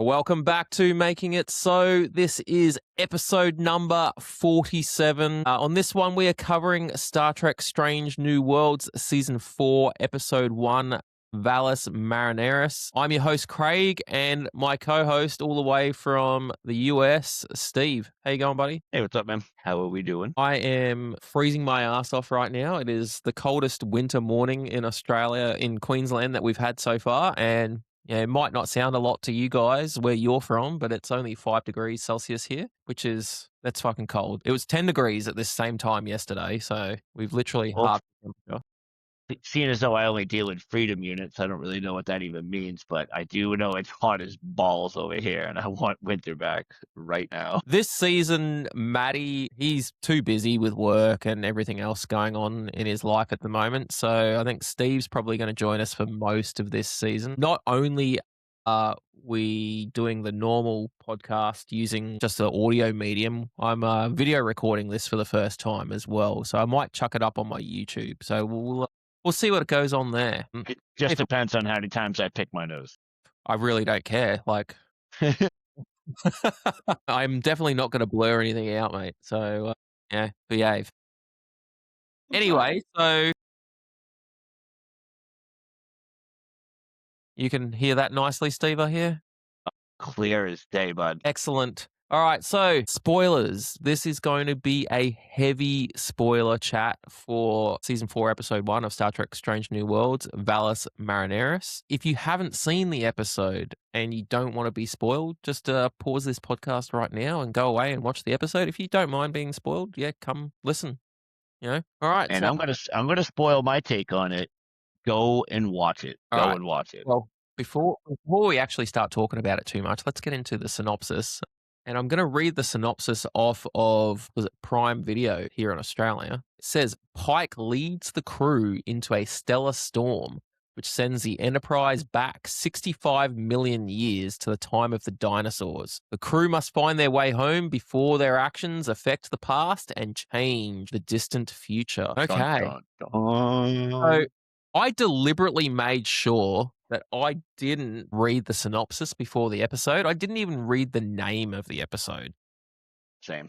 Welcome back to Making It So. This is episode number 47. On this one, we are covering Star Trek Strange New Worlds, Season 4, Episode 1, Vallas Marineris. I'm your host, Craig, and my co-host all the way from the US, Steve. How you going, buddy? Hey, what's up, man? How are we doing? I am freezing my ass off right now. It is the coldest winter morning in Australia, in Queensland, that we've had so far, and yeah, it might not sound a lot to you guys where you're from, but it's only 5 degrees Celsius here, that's fucking cold. It was 10 degrees at this same time yesterday, so we've literally Well, halved the temperature. seeing as though I only deal in freedom units, I don't really know what that even means, but I do know it's hot as balls over here, and I want winter back right now. This season, Matty, he's too busy with work and everything else going on in his life at the moment, so I think Steve's probably going to join us for most of this season. Not only are we doing the normal podcast using just the audio medium, I'm video recording this for the first time as well, so I might chuck it up on my YouTube. So we'll see what goes on there. It just depends on how many times I pick my nose. I really don't care. Like, I'm definitely not going to blur anything out, mate. So, yeah, behave. Anyway, so you can hear that nicely, Steve, I hear? Clear as day, bud. Excellent. All right, so spoilers. This is going to be a heavy spoiler chat for Season 4, Episode 1 of Star Trek Strange New Worlds, Vallas Marineris. If you haven't seen the episode and you don't want to be spoiled, just pause this podcast right now and go away and watch the episode. If you don't mind being spoiled, yeah, come listen. You know? All right. And so, I'm gonna spoil my take on it. Go and watch it. All Go right. and watch it. Well, before we actually start talking about it too much, let's get into the synopsis. And I'm going to read the synopsis off of, was it Prime Video here in Australia? It says, Pike leads the crew into a stellar storm, which sends the Enterprise back 65 million years to the time of the dinosaurs. The crew must find their way home before their actions affect the past and change the distant future. Okay. Dun, dun, dun. So I deliberately made sure that I didn't read the synopsis before the episode. I didn't even read the name of the episode. Same.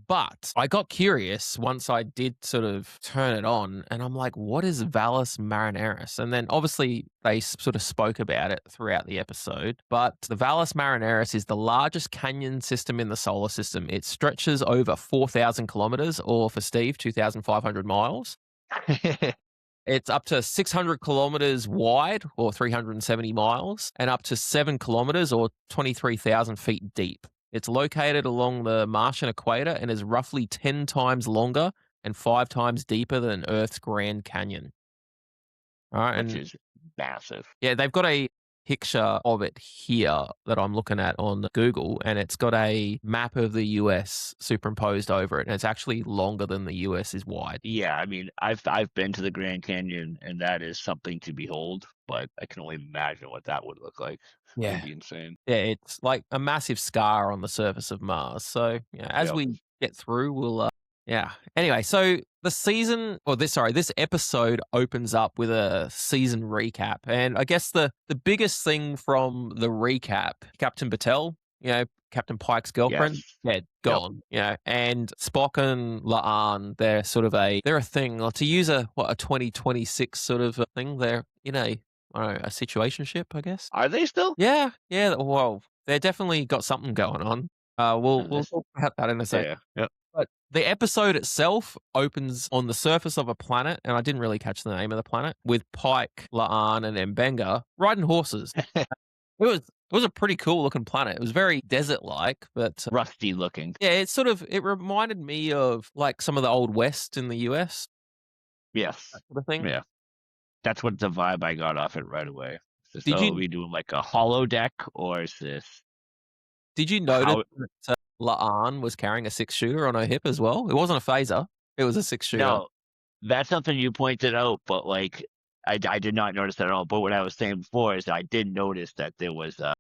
But I got curious once I did sort of turn it on, and I'm like, what is Valles Marineris? And then obviously they sort of spoke about it throughout the episode. But the Valles Marineris is the largest canyon system in the solar system. It stretches over 4,000 kilometers, or for Steve, 2,500 miles. It's up to 600 kilometers wide, or 370 miles, and up to 7 kilometers, or 23,000 feet deep. It's located along the Martian equator and is roughly 10 times longer and 5 times deeper than Earth's Grand Canyon. All right, Which is massive. Yeah, they've got a picture of it here that I'm looking at on Google, and it's got a map of the US superimposed over it, and it's actually longer than the US is wide. Yeah, I mean, I've been to the Grand Canyon, and that is something to behold, but I can only imagine what that would look like. Yeah. It'd be insane. Yeah, it's like a massive scar on the surface of Mars. So, as we get through, we'll Anyway, so this episode opens up with a season recap. And I guess the biggest thing from the recap, Captain Battelle, Captain Pike's girlfriend, dead, gone. And Spock and La'an, they're sort of they're a thing. Like, to use a 2026 sort of a thing, they're in a situationship, I guess. Are they still? Yeah. Well, they definitely got something going on. We'll talk about that in a second. Yeah. But the episode itself opens on the surface of a planet, and I didn't really catch the name of the planet, with Pike, La'an, and Mbenga riding horses. It was a pretty cool looking planet. It was very desert-like, but rusty looking. Yeah, it reminded me of like some of the old West in the US. Yes. That sort of thing. Yeah. That's what the vibe I got off it right away. Are we doing like a holodeck, or is this? Did you notice that La'an was carrying a 6-shooter on her hip as well? It wasn't a phaser. It was a 6-shooter. No, that's something you pointed out, but like I did not notice that at all. But what I was saying before is I did notice that there was that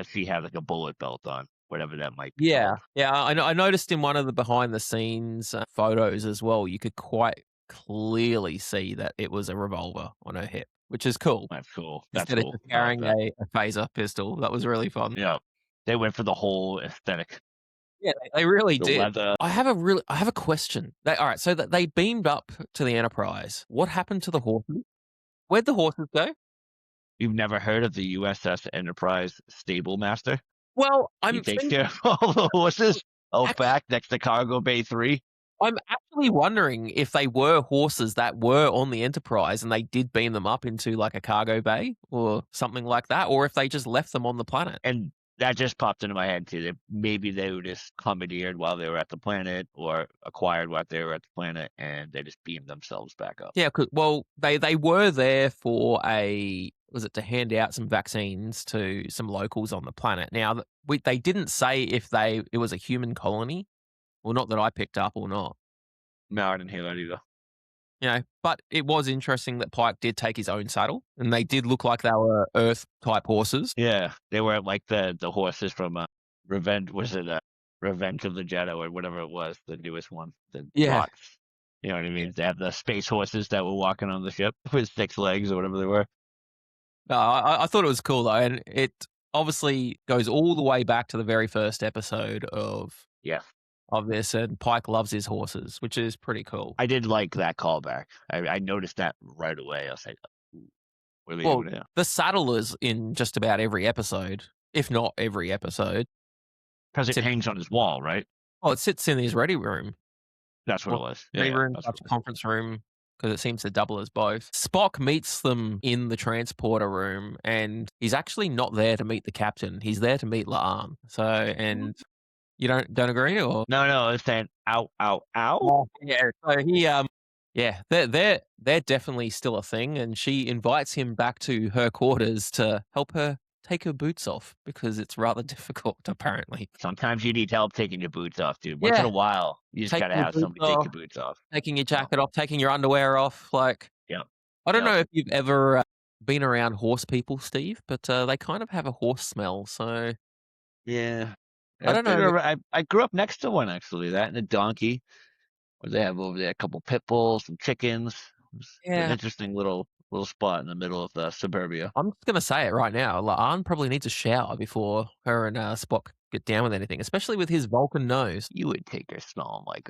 she had like a bullet belt on, whatever that might be. Yeah. I noticed in one of the behind the scenes photos as well, you could quite clearly see that it was a revolver on her hip, which is cool. That's cool. That's Instead of cool. just I like carrying that. a phaser pistol. That was really fun. Yeah. They went for the whole aesthetic. Yeah, they really The did. leather. I have a question. Alright, so that they beamed up to the Enterprise. What happened to the horses? Where'd the horses go? You've never heard of the USS Enterprise Stable Master? Well, He I'm takes thinking care of all the horses out act back next to Cargo Bay 3. I'm actually wondering if they were horses that were on the Enterprise and they did beam them up into, like, a cargo bay or something like that, or if they just left them on the planet. And that just popped into my head too. That maybe they were just commandeered while they were at the planet, or acquired while they were at the planet, and they just beamed themselves back up. Yeah, well, they were there for was it to hand out some vaccines to some locals on the planet. Now, they didn't say if it was a human colony, well, not that I picked up or not. No, I didn't hear that either. But it was interesting that Pike did take his own saddle, and they did look like they were Earth-type horses. Yeah, they were like the horses from Revenge. Was it Revenge of the Jedi or whatever it was, the newest one, the Yeah. Rots. You know what I mean? They have the space horses that were walking on the ship with 6 legs or whatever they were. No, I thought it was cool, though, and it obviously goes all the way back to the very first episode Yeah, of this, and Pike loves his horses, which is pretty cool. I did like that callback. I noticed that right away. I was like, "Ooh, what are they Well, doing here?" the saddle is in just about every episode, if not every episode. Because it Except hangs on his wall, right? it sits in his ready room. That's what it Well, was. Yeah, ready yeah, room that's slash what it was. conference room, because it seems to double as both. Spock meets them in the transporter room, and he's actually not there to meet the captain. He's there to meet La'an. So, and you don't agree, or? No, no, it's saying ow, ow, ow. Oh, yeah. So yeah, they're definitely still a thing, and she invites him back to her quarters to help her take her boots off because it's rather difficult, apparently. Sometimes you need help taking your boots off, dude. Once in Yeah, a while, you just gotta taking your have boots somebody take off, your boots off. taking your Yeah, jacket off, taking your underwear off. Like, yeah, I don't yeah, know if you've ever been around horse people, Steve, but they kind of have a horse smell. So yeah. I I've don't been know. I grew up next to one actually. That and a donkey. What do they have over there? A couple pit bulls, some chickens. It's an Yeah, interesting little spot in the middle of the suburbia. I'm just gonna say it right now. Laan probably needs a shower before her and Spock get down with anything, especially with his Vulcan nose. You would take her smelling like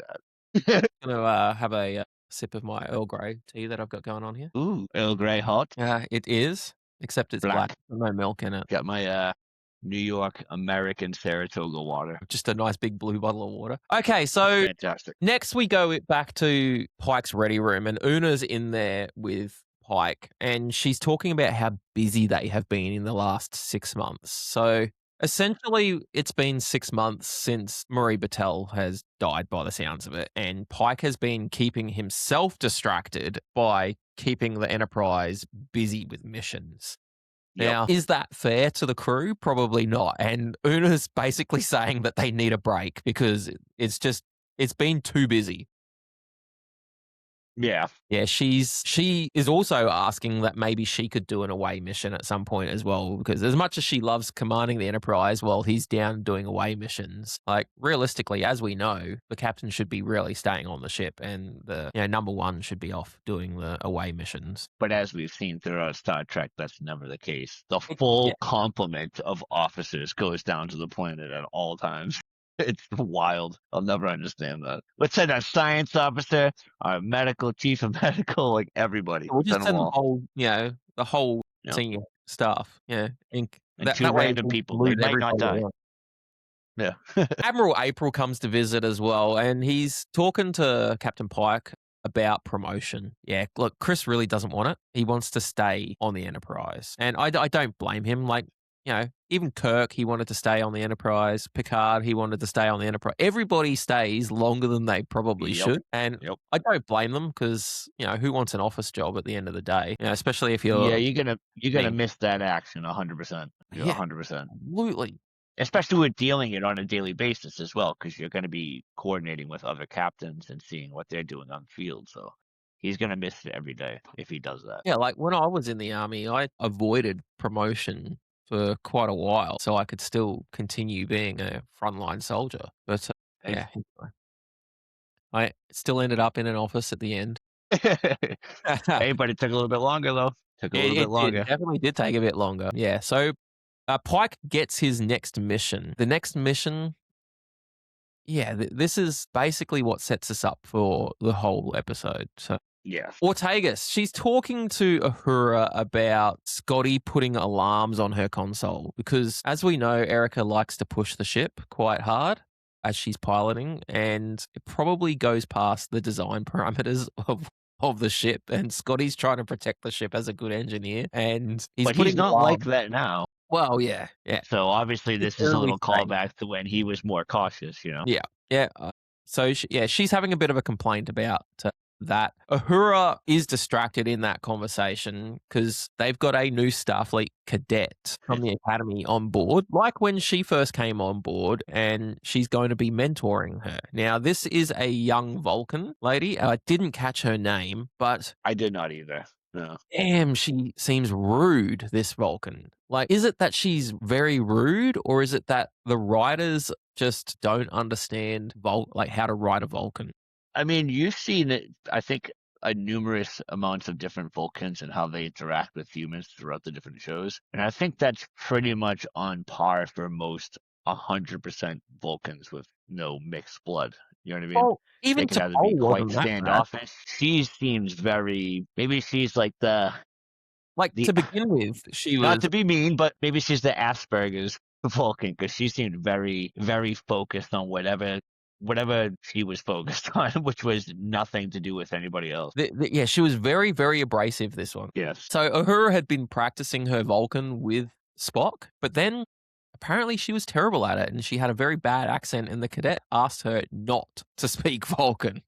that. Gonna have a sip of my Earl Grey tea that I've got going on here. Ooh, Earl Grey hot, It is, except it's black. black. There's no milk in it. Got my New York American Saratoga water. Just a nice big blue bottle of water. Okay, so Fantastic. next we go back to Pike's ready room, and Una's in there with Pike, and she's talking about how busy they have been in the last 6 months. So essentially, it's been 6 months since Marie Battelle has died by the sounds of it, and Pike has been keeping himself distracted by keeping the Enterprise busy with missions. Yep. Now, is that fair to the crew? Probably not. And Una's basically saying that they need a break because it's been too busy. Yeah. Yeah, she is also asking that maybe she could do an away mission at some point as well, because as much as she loves commanding the Enterprise, while he's down doing away missions, like realistically, as we know, the captain should be really staying on the ship, and the number one should be off doing the away missions. But as we've seen throughout Star Trek, that's never the case. The full complement of officers goes down to the planet at all times. It's wild. I'll never understand that. Let's send our science officer, our medical chief of medical, like everybody. We'll just Send them send all. the whole Yeah. senior staff. Yeah, And that two way random we people. They lose might not everybody die. else. Yeah. Admiral April comes to visit as well, and he's talking to Captain Pike about promotion. Yeah, look, Chris really doesn't want it. He wants to stay on the Enterprise, and I don't blame him. Like, even Kirk, he wanted to stay on the Enterprise. Picard, he wanted to stay on the Enterprise. Everybody stays longer than they probably Yep. should, and Yep. I don't blame them because who wants an office job at the end of the day? Especially if you're Yeah, you're gonna being- miss that action 100%. Yeah. 100%. absolutely. Especially with dealing it on a daily basis as well, because you're going to be coordinating with other captains and seeing what they're doing on the field. So he's going to miss it every day if he does that. Yeah, like when I was in the army, I avoided promotion for quite a while so I could still continue being a frontline soldier. But Hey. yeah, anyway. I still ended up in an office at the end. Hey, but it took a little bit longer though. Took a little bit It did. It longer. definitely did take a bit longer. Yeah. So Pike gets his next mission. The next mission, yeah, this is basically what sets us up for the whole episode. So Yes. Ortegas, she's talking to Uhura about Scotty putting alarms on her console because, as we know, Erica likes to push the ship quite hard as she's piloting, and it probably goes past the design parameters of the ship. And Scotty's trying to protect the ship as a good engineer, and he's But he's putting not like alarms. that now. Well, yeah, yeah, So obviously it's this is a early little stage. callback to when he was more cautious, you know? Yeah, yeah. So yeah, she's having a bit of a complaint about that. Uhura is distracted in that conversation because they've got a new Starfleet cadet from the academy on board, like when she first came on board, and she's going to be mentoring her. Now, this is a young Vulcan lady. I didn't catch her name, but I did not either. No. damn, she seems rude, this Vulcan. Like, is it that she's very rude, or is it that the writers just don't understand like how to write a Vulcan? I mean, you've seen it, I think, a numerous amounts of different Vulcans and how they interact with humans throughout the different shows. And I think that's pretty much on par for most 100% Vulcans with no mixed blood. You know what I mean? Well, They even can either be T'Pol quite wasn't that bad. standoffish. She seems very, maybe she's like Like, the to begin with, she not was to be mean, but maybe she's the Asperger's Vulcan because she seemed very, very focused on whatever she was focused on, which was nothing to do with anybody else. yeah, she was very, very abrasive, this one. Yes. So Uhura had been practicing her Vulcan with Spock, but then apparently she was terrible at it and she had a very bad accent, and the cadet asked her not to speak Vulcan.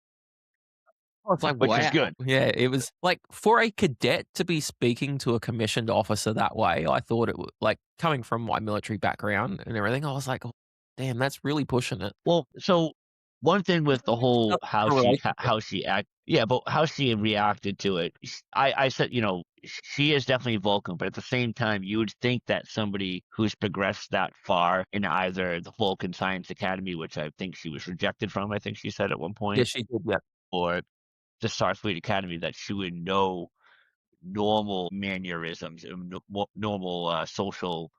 I was like, Which is wow. good. Yeah, it was like for a cadet to be speaking to a commissioned officer that way, I thought it was like coming from my military background and everything. I was like, oh, damn, that's really pushing it. Well, so one thing with the whole A relationship. how she act, yeah, but how she reacted to it, I said, she is definitely Vulcan, but at the same time, you would think that somebody who's progressed that far in either the Vulcan Science Academy, which I think she was rejected from, I think she said at one Yeah, point, she did. Yeah. or the Starfleet Academy, that she would know normal mannerisms and normal social,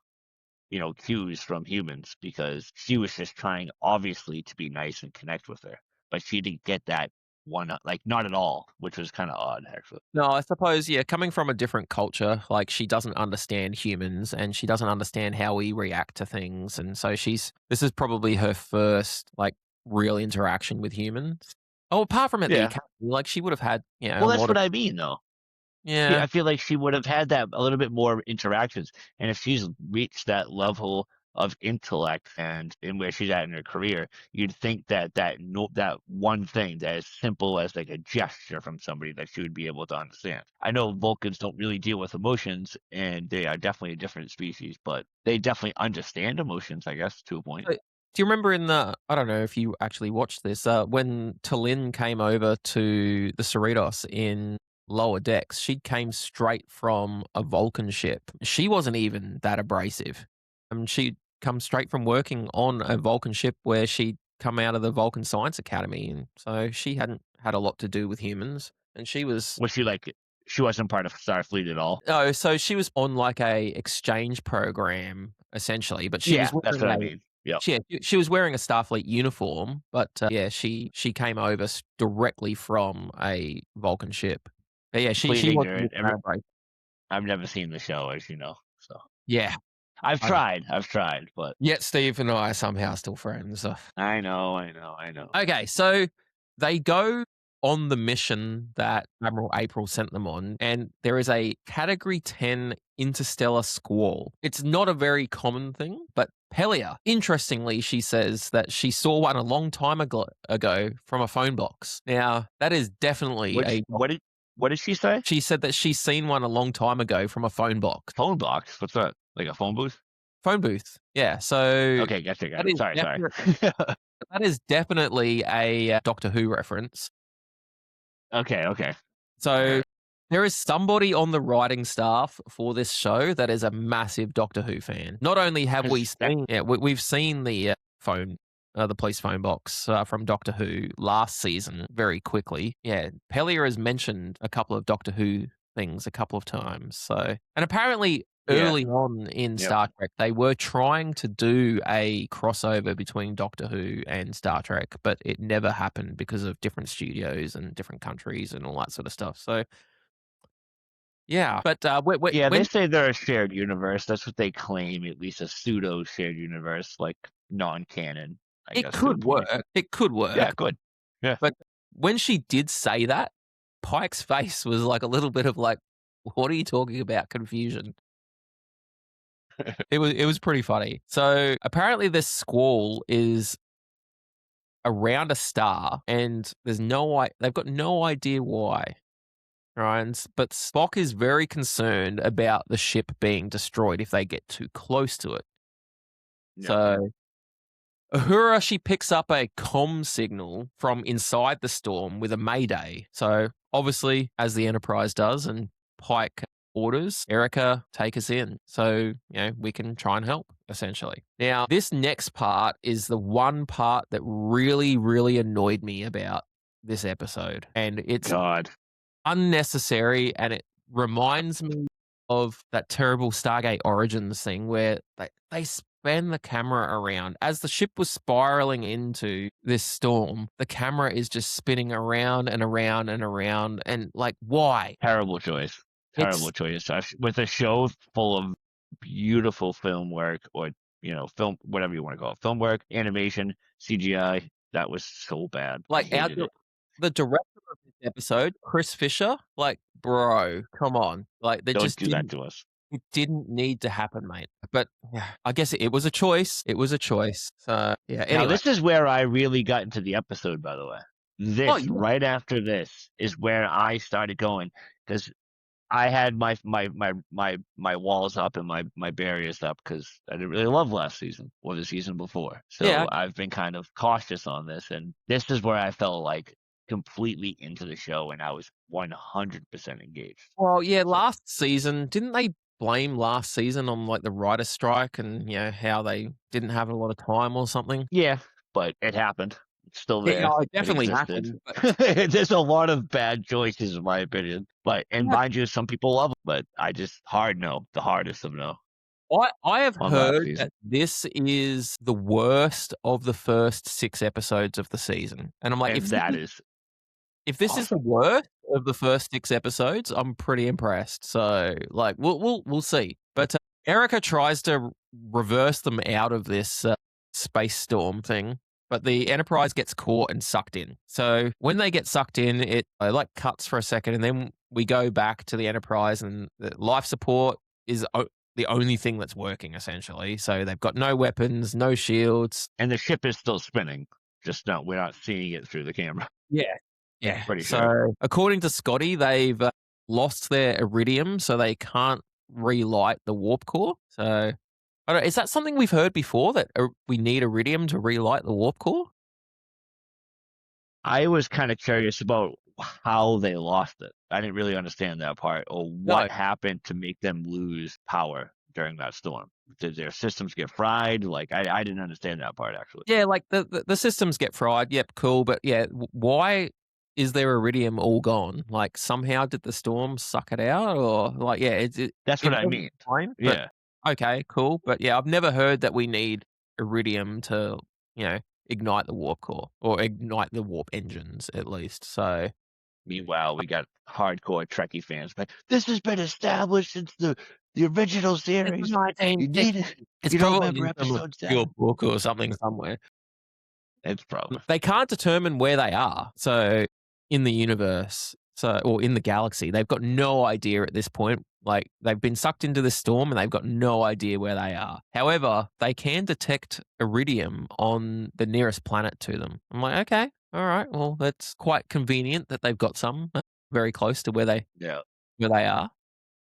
cues from humans because she was just trying obviously to be nice and connect with her, but she didn't get that one, like not at all, which was kind of odd actually. No, I suppose, yeah, coming from a different culture, like she doesn't understand humans and she doesn't understand how we react to things. And so this is probably her first like real interaction with humans. Oh, apart from at the Yeah. academy, like she would have had, a Well, that's lot of, what I mean though. yeah. I feel like she would have had that a little bit more interactions. And if she's reached that level of intellect and in where she's at in her career, you'd think that no, that one thing that is simple as like a gesture from somebody that she would be able to understand. I know Vulcans don't really deal with emotions and they are definitely a different species, but they definitely understand emotions, I guess, to a point. Do you remember I don't know if you actually watched this, when Tallinn came over to the Cerritos in Lower Decks, she came straight from a Vulcan ship. She wasn't even that abrasive. She'd come straight from working on a Vulcan ship where she'd come out of the Vulcan Science Academy, and so she hadn't had a lot to do with humans, and she was Was she like, she wasn't part of Starfleet at all? oh, so she was on like a exchange program essentially, but she was Yeah, that's wearing what I a mean. Yep. she was wearing a Starfleet uniform, but yeah, she came over directly from a Vulcan ship. But yeah, Complete she wasn't ignorant. that brave. I've never seen the show, as you know. So Yeah, I've I know. tried, but Yet Steve and I are somehow still friends. I know. Okay, so they go on the mission that Admiral April sent them on, and there is a Category 10 interstellar squall. It's not a very common thing, but Pelia, interestingly, she says that she saw one a long time ago from a phone box. Now, that is definitely Which what did she say? she said that she's seen one a long time ago from a phone box. Phone box? What's that? Like a phone booth? Phone booth. Yeah, so Okay, gotcha. that Got it. is Sorry. that is definitely a Doctor Who reference. Okay. So there is somebody on the writing staff for this show that is a massive Doctor Who fan. Not only have we Because that seen, we've seen the phone the police phone box from Doctor Who last season very quickly. Yeah, Pellier has mentioned a couple of Doctor Who things a couple of times. So, and apparently Yeah. early on in Yep. Star Trek, they were trying to do a crossover between Doctor Who and Star Trek, but it never happened because of different studios and different countries and all that sort of stuff. So, yeah, but Yeah, they when say they're a shared universe. That's what they claim, at least a pseudo shared universe, like non-canon, I it guess, to a could point. work, it could Yeah, work. good. Yeah. But when she did say that, Pike's face was like a little bit of like, "What are you talking about?" Confusion. It was pretty funny. So apparently, this squall is around a star, and they've got no idea why. Right, but Spock is very concerned about the ship being destroyed if they get too close to it. Yeah. So Uhura, she picks up a comm signal from inside the storm with a mayday. So obviously, as the Enterprise does, and Pike orders, Erica, take us in. So, we can try and help, essentially. Now, this next part is the one part that really, really annoyed me about this episode. And it's God. unnecessary, and it reminds me of that terrible Stargate Origins thing where they span the camera around. As the ship was spiraling into this storm, the camera is just spinning around and around and around. And like, why? Terrible choice. It's Terrible choice. With a show full of beautiful film work, or film, whatever you want to call it, film work, animation, CGI, that was so bad. I like hated it. the director of this episode, Chris Fisher, like, bro, come on. Like, they Don't just do that didn't to us. it didn't need to happen, mate. But yeah, I guess it was a choice. It was a choice. So yeah, Now, anyway. this is where I really got into the episode, by the way. Oh, This, yeah. right after this, is where I started going, because I had my walls up and my barriers up, because I didn't really love last season or the season before. Yeah. So I've been kind of cautious on this, and this is where I felt like completely into the show, and I was 100% engaged. Well, yeah, So last season, didn't they blame last season on like the writer's strike and how they didn't have a lot of time or something? yeah, but it happened. It's still Yeah, there. it It definitely existed. happened. But There's a lot of bad choices, in my opinion. And yeah, mind you, some people love them, but I just hard no, the hardest of no I have on last heard season. that this is the worst of the first 6 episodes of the season. And I'm like, And that is if this is the awesome. worst of the first 6 episodes, I'm pretty impressed. So, like, we'll see. But Erica tries to reverse them out of this space storm thing, but the Enterprise gets caught and sucked in. So when they get sucked in, it like cuts for a second, and then we go back to the Enterprise, and the life support is the only thing that's working, essentially. So they've got no weapons, no shields. And the ship is still spinning. Just no, we're not seeing it through the camera. Yeah. Yeah. Pretty sure. So according to Scotty, they've lost their iridium, so they can't relight the warp core. So I don't, is that something we've heard before, that we need iridium to relight the warp core? I was kind of curious about how they lost it. I didn't really understand that part, or No. what happened to make them lose power during that storm. Did their systems get fried? Like, I didn't understand that part, actually. Yeah, like the systems get fried. Yep, cool. But yeah, why is their iridium all gone? Like, somehow did the storm suck it out, or like, yeah, That's it what I wasn't mean. fine. But Yeah. okay, cool. But yeah, I've never heard that we need iridium to ignite the warp core or ignite the warp engines, at least. So Meanwhile, we got hardcore Trekkie fans, but this has been established since the original it's the series. You 1960s. need it. It's You don't probably remember in some episode obscure 7? book or something somewhere. It's probably. They can't determine where they are. So in the universe, or in the galaxy, they've got no idea at this point. Like, they've been sucked into this storm and they've got no idea where they are. However, they can detect iridium on the nearest planet to them. I'm like, okay, all right, well, that's quite convenient that they've got some very close to where they Yeah. are.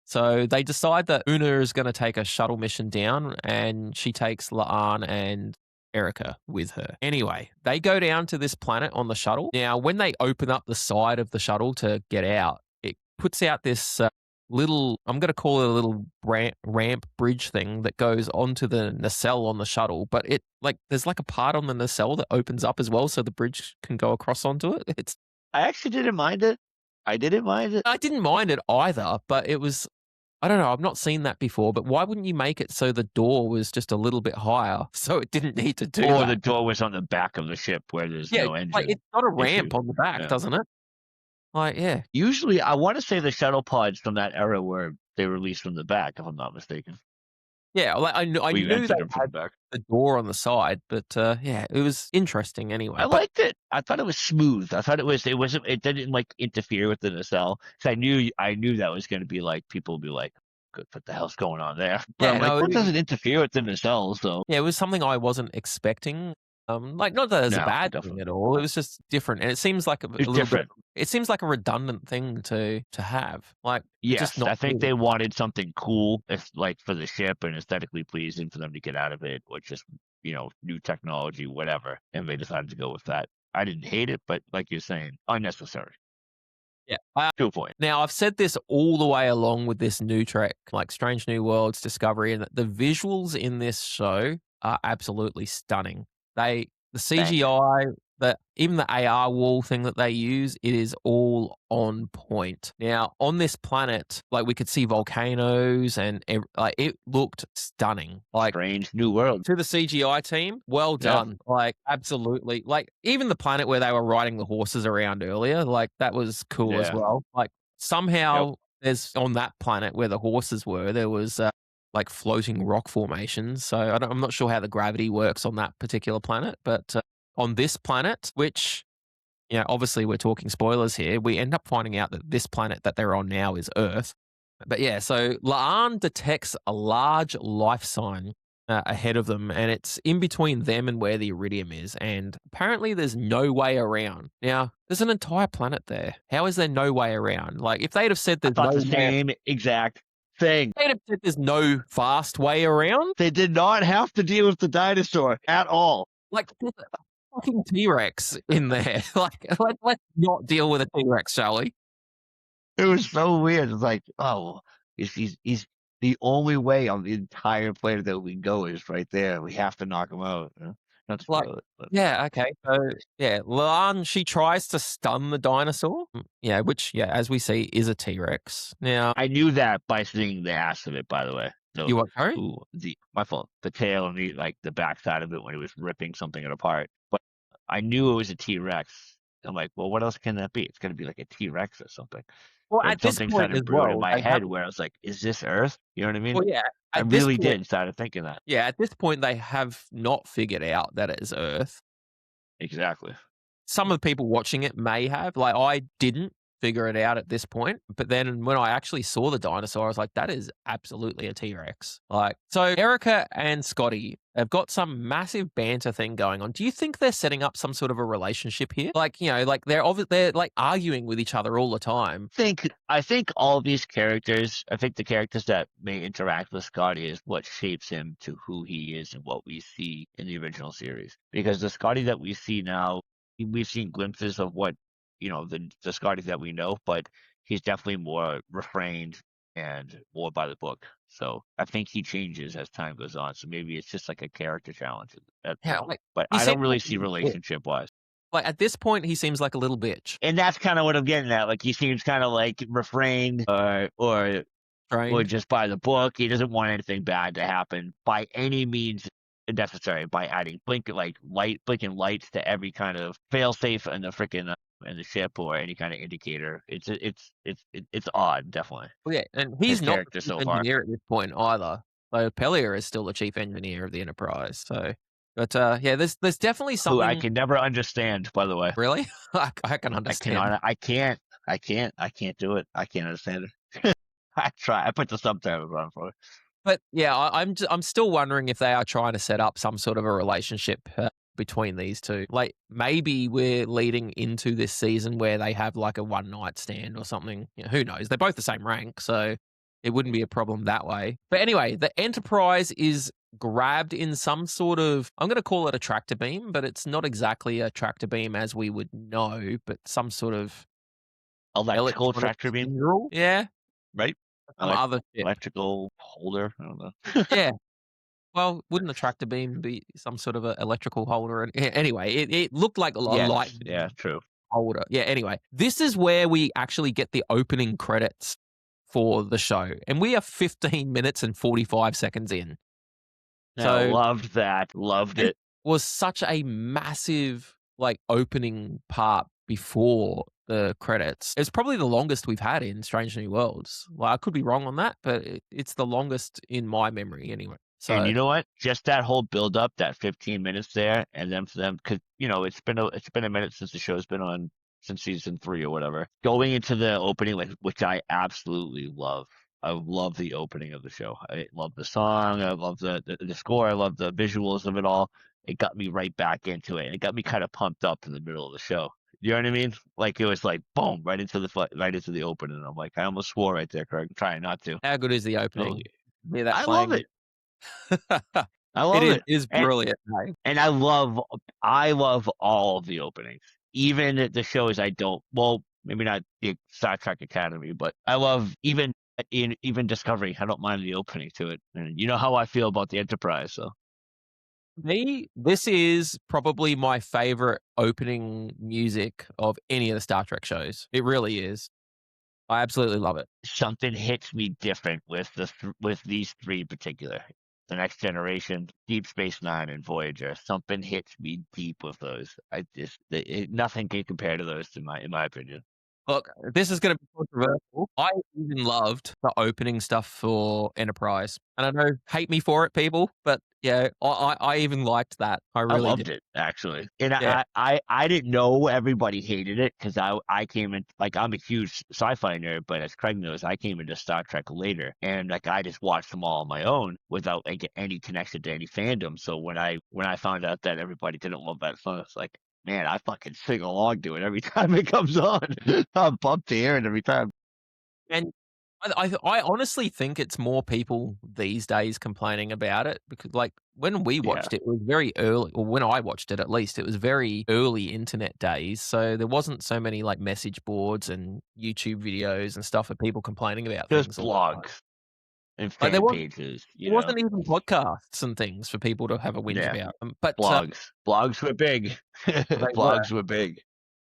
So they decide that Una is going to take a shuttle mission down, and she takes La'an and Erica with her. Anyway, they go down to this planet on the shuttle. Now, when they open up the side of the shuttle to get out, it puts out this little, I'm going to call it a little ramp bridge thing that goes onto the nacelle on the shuttle, but it like there's like a part on the nacelle that opens up as well so the bridge can go across onto it. It's I actually didn't mind it. I didn't mind it. I didn't mind it either, but it was I don't know, I've not seen that before, but why wouldn't you make it so the door was just a little bit higher so it didn't need to do Or that? the door was on the back of the ship where there's Yeah, no like engine it's got a issue. ramp on the back, Yeah. doesn't it? Like, yeah. Usually, I want to say the shuttle pods from that era were they released from the back, if I'm not mistaken. Yeah, like I We knew they entered them from had the back. the door on the side, but, yeah, it was interesting anyway, I but liked it. I thought it was smooth. I thought it didn't like interfere with the nacelle. So I knew that was going to be like people would be like, "Good, what the hell's going on there?" But I'm yeah, like, no, what doesn't interfere with the nacelle? So yeah, it was something I wasn't expecting. Like, not that it's a no, bad thing definitely, at all. It was just different, and it seems like it's a little bit. different. It seems like a redundant thing to have, like, just Yes, not I think doing they it. wanted something cool, if like for the ship and aesthetically pleasing for them to get out of it, or just new technology, whatever, and they decided to go with that. I didn't hate it, but like you're saying, unnecessary. Yeah. To a point. Now I've said this all the way along with this new trek, like Strange New Worlds, Discovery, and the visuals in this show are absolutely stunning. The Banging. CGI, even the AR wall thing that they use, it is all on point. Now on this planet, like we could see volcanoes and like it looked stunning. Like Strange new world. to the CGI team, well Yeah, done. Like, absolutely. Like, even the planet where they were riding the horses around earlier, like, that was cool as yeah, well. Like, yep. somehow there's on that planet where the horses were, there was, like, floating rock formations. So I'm not sure how the gravity works on that particular planet, but on this planet, which, obviously we're talking spoilers here, we end up finding out that this planet that they're on now is Earth. But yeah, so Laan detects a large life sign ahead of them, and it's in between them and where the iridium is. And apparently, there's no way around. Now, there's an entire planet there. How is there no way around? Like, if they'd have said I there's thought no the way, same exact thing. they'd have said there's no fast way around. They did not have to deal with the dinosaur at all. Like, there's a fucking T Rex in there. Like, let's not deal with a T Rex, shall we? It was so weird. It's like, oh, he's the only way on the entire planet that we can go is right there. We have to knock him out. Not to Like, spoil it, but yeah, okay. So, yeah, Lan, she tries to stun the dinosaur. Yeah, which, yeah, as we see, is a T Rex. Now, I knew that by seeing the ass of it. By the way, so you what, sorry? my fault. The tail and the backside of it when it was ripping something apart. But I knew it was a T Rex. I'm like, well, what else can that be? It's gonna be like a T Rex or something. Well, But at this something point as started brewing in well, my they head haven't. where I was like, is this Earth? You know what I mean? Well, yeah, I at this really point, did started thinking that. yeah, at this point, they have not figured out that it is Earth. Exactly. Some of the people watching it may have. Like, I didn't figure it out at this point. But then when I actually saw the dinosaur, I was like, that is absolutely a T Rex. Like, so Erica and Scotty have got some massive banter thing going on. Do you think they're setting up some sort of a relationship here? Like, like they're like arguing with each other all the time. I think all these characters, I think the characters that may interact with Scotty is what shapes him to who he is and what we see in the original series. Because the Scotty that we see now, we've seen glimpses of what, the Scotty that we know, but he's definitely more refrained and more by the book. So I think he changes as time goes on. So maybe it's just like a character challenge at Yeah, point. like But he I seems don't really like a see little bitch. relationship wise. Like at this point, he seems like a little bitch. And that's kind of what I'm getting at. Like he seems kind of like refrained or Trained. just by the book. He doesn't want anything bad to happen by any means necessary by adding blinking lights to every kind of failsafe in the freaking in the ship or any kind of indicator. It's odd, definitely. Well, yeah, and His he's not the character chief so far, engineer at this point either. So Pellier is still the chief engineer of the Enterprise. So, but yeah, there's definitely who I something. can never understand. By the way, Really, I can I understand. cannot. I can't do it. I can't understand it. I try. I put the subtitles on for it. But yeah, I'm still wondering if they are trying to set up some sort of a relationship between these two. Like maybe we're leading into this season where they have like a one night stand or something. Who knows? They're both the same rank, so it wouldn't be a problem that way. But anyway, the Enterprise is grabbed in some sort of, I'm going to call it a tractor beam, but it's not exactly a tractor beam as we would know, but some sort of Electrical electronic tractor beam, spindle. Yeah. right? some other ship. electrical holder. I don't know. Yeah. Well, wouldn't a tractor beam be some sort of a electrical holder? And anyway, it looked like a Yes. light Yeah. True. holder. Yeah, anyway, this is where we actually get the opening credits for the show, and we are 15 minutes and 45 seconds in. I So loved that. Loved it it. was such a massive, like, opening part before the credits. It's probably the longest we've had in Strange New Worlds. Well, I could be wrong on that, but it's the longest in my memory anyway. And So you know what? Just that whole build up, that 15 minutes there, and then for them, because it's been a minute since the show's been on, since season 3 or whatever. Going into the opening, like, which I absolutely love. I love the opening of the show. I love the song. I love the score. I love the visuals of it all. It got me right back into it. It got me kind of pumped up in the middle of the show. You know what I mean? Like, it was like boom, right into the opening. I'm like, I almost swore right there, Craig. I'm trying not to. how good is the Oh, opening? Hear that I love playing? it. I love it. Is And brilliant, hey? and I love all of the openings. Even the shows I don't, well, maybe not the Star Trek Academy, but I love even Discovery. I don't mind the opening to it. And you know how I feel about the Enterprise, so Me, this is probably my favorite opening music of any of the Star Trek shows. It really is. I absolutely love it. something hits me different with with these three in particular. The Next Generation, Deep Space Nine, and Voyager. Something hits me deep with those. Nothing can compare to those in my opinion. Look, this is gonna be controversial. I even loved the opening stuff for Enterprise, and I know hate me for it, people, but yeah, I even liked that. I I really did. loved it actually, and Yeah. I didn't know everybody hated it because I came in, like, I'm a huge sci-fi nerd, but as Craig knows, I came into Star Trek later, and like I just watched them all on my own without like any connection to any fandom. So when I found out that everybody didn't love that song, it's like, man, I fucking sing along to it every time it comes on. I'm pumped to hear it every time. And I honestly think it's more people these days complaining about it because, like, when we Yeah, watched it, it was very early, or when I watched it at least, it was very early internet days. So there wasn't so many like message boards and YouTube videos and stuff of people complaining about just things all the time. blogs and Like fan pages, there wasn't even podcasts and things for people to have a whinge Yeah, about. But blogs were big. they were. Blogs were big.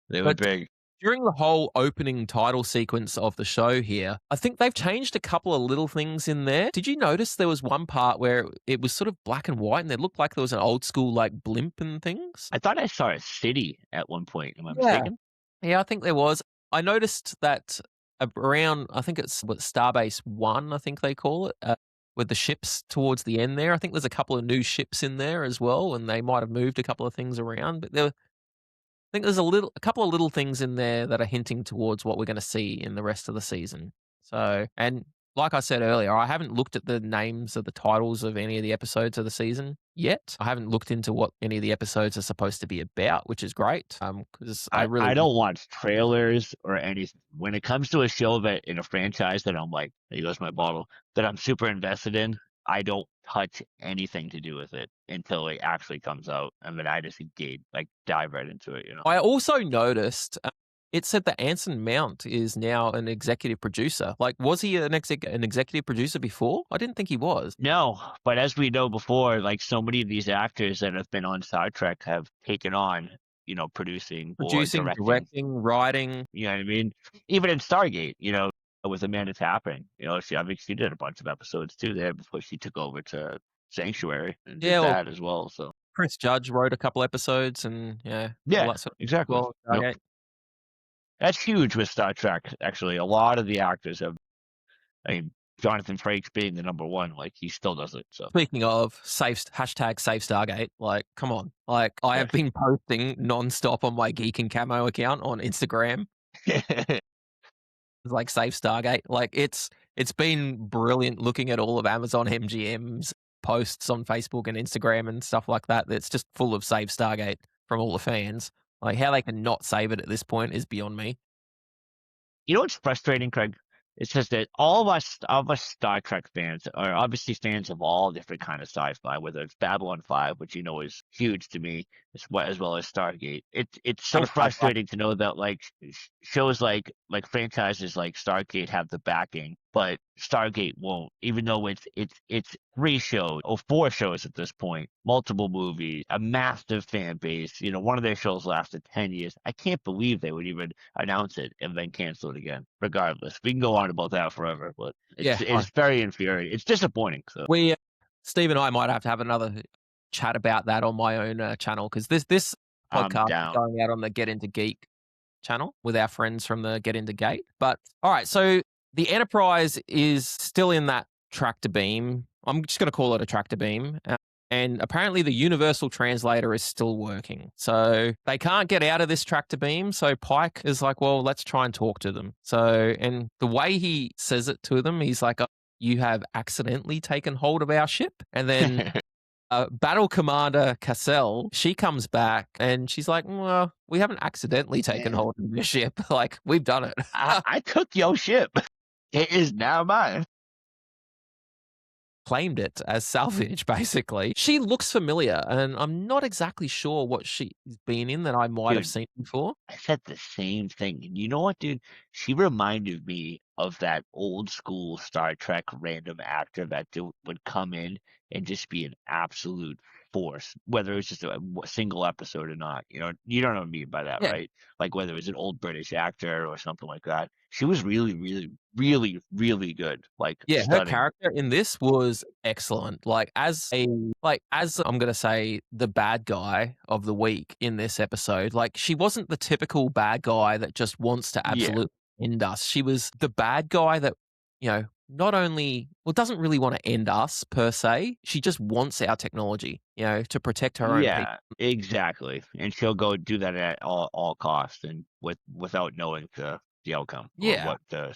They were But big. during the whole opening title sequence of the show here, I think they've changed a couple of little things in there. Did you notice there was one part where it was sort of black and white and it looked like there was an old school like blimp and things? I thought I saw a city at one point. Am I Yeah. mistaken? Yeah, I think there was. I noticed that around, I think it's Starbase 1, I think they call it, with the ships towards the end there. I think there's a couple of new ships in there as well, and they might have moved a couple of things around. But I think there's a couple of little things in there that are hinting towards what we're gonna see in the rest of the season. So, and like I said earlier, I haven't looked at the names of the titles of any of the episodes of the season yet. I haven't looked into what any of the episodes are supposed to be about, which is great. Because I really I don't watch trailers or anything. When it comes to a show that in a franchise that I'm like, there goes my bottle, that I'm super invested in, I don't touch anything to do with it until it actually comes out, and then I just engage, like, dive right into it. I also noticed, it said that Anson Mount is now an executive producer. Like, was he an executive producer before? I didn't think he was. No, but as we know before, like, so many of these actors that have been on Star Trek have taken on, producing or Producing, directing. directing, writing. You know what I mean? Even in Stargate, with Amanda Tapping, she did a bunch of episodes too there before she took over to Sanctuary and did Yeah, well, that as well. So Chris Judge wrote a couple episodes and, yeah, all yeah, that sort of exactly. well, Yep. Stargate. That's huge with Star Trek. Actually, a lot of the actors have. I mean, Jonathan Frakes being the number one, like, he still does it. So Speaking of hashtag save Stargate, like, come on. Like, I yeah. have been posting nonstop on my Geek and Camo account on Instagram, like, save Stargate. Like, it's been brilliant looking at all of Amazon MGM's posts on Facebook and Instagram and stuff like that. That's just full of save Stargate from all the fans. Like, how they can not save it at this point is beyond me. You know what's frustrating, Craig? It's just that all of us Star Trek fans are obviously fans of all different kind of sci-fi, whether it's Babylon 5, which is huge to me as well as Stargate. It's so Kind of like, frustrating to know that like shows like franchises like Stargate have the backing, but Stargate won't, even though it's 3 shows or 4 shows at this point, multiple movies, a massive fan base. You know, one of their shows lasted 10 years. I can't believe they would even announce it and then cancel it again. Regardless, we can go on about that forever, but yeah, it's very infuriating. It's disappointing. So we Steve and I might have to have another chat about that on my own channel, because this I'm podcast is down. going out on the Get Into Geek channel with our friends from the Get Into Gate. But all right, so the Enterprise is still in that tractor beam. I'm just going to call it a tractor beam. And apparently the universal translator is still working. So they can't get out of this tractor beam. So Pike is like, well, let's try and talk to them. So, and the way he says it to them, he's like, you have accidentally taken hold of our ship. And then Battle Commander Cassell, she comes back and she's like, well, we haven't accidentally taken hold of your ship. Like, we've done it. I took your ship. It is now mine. Claimed it as salvage, basically. She looks familiar, and I'm not exactly sure what she's been in that I might have Dude, seen before. I said the same thing. And you know what, dude? She reminded me of that old school Star Trek random actor that would come in and just be an absolute force, whether it's just a single episode or not. You don't know what I mean by that, Yeah. right? Like whether it's an old British actor or something like that. She was really, really, really, really good. Like Yeah, her stunning. character in this was excellent. As I'm gonna say the bad guy of the week in this episode, like she wasn't the typical bad guy that just wants to Yeah. absolutely end us. She was the bad guy that, not only doesn't really want to end us per se, she just wants our technology, to protect her own people. Yeah, exactly. And she'll go do that at all costs and without knowing the outcome or Yeah. what the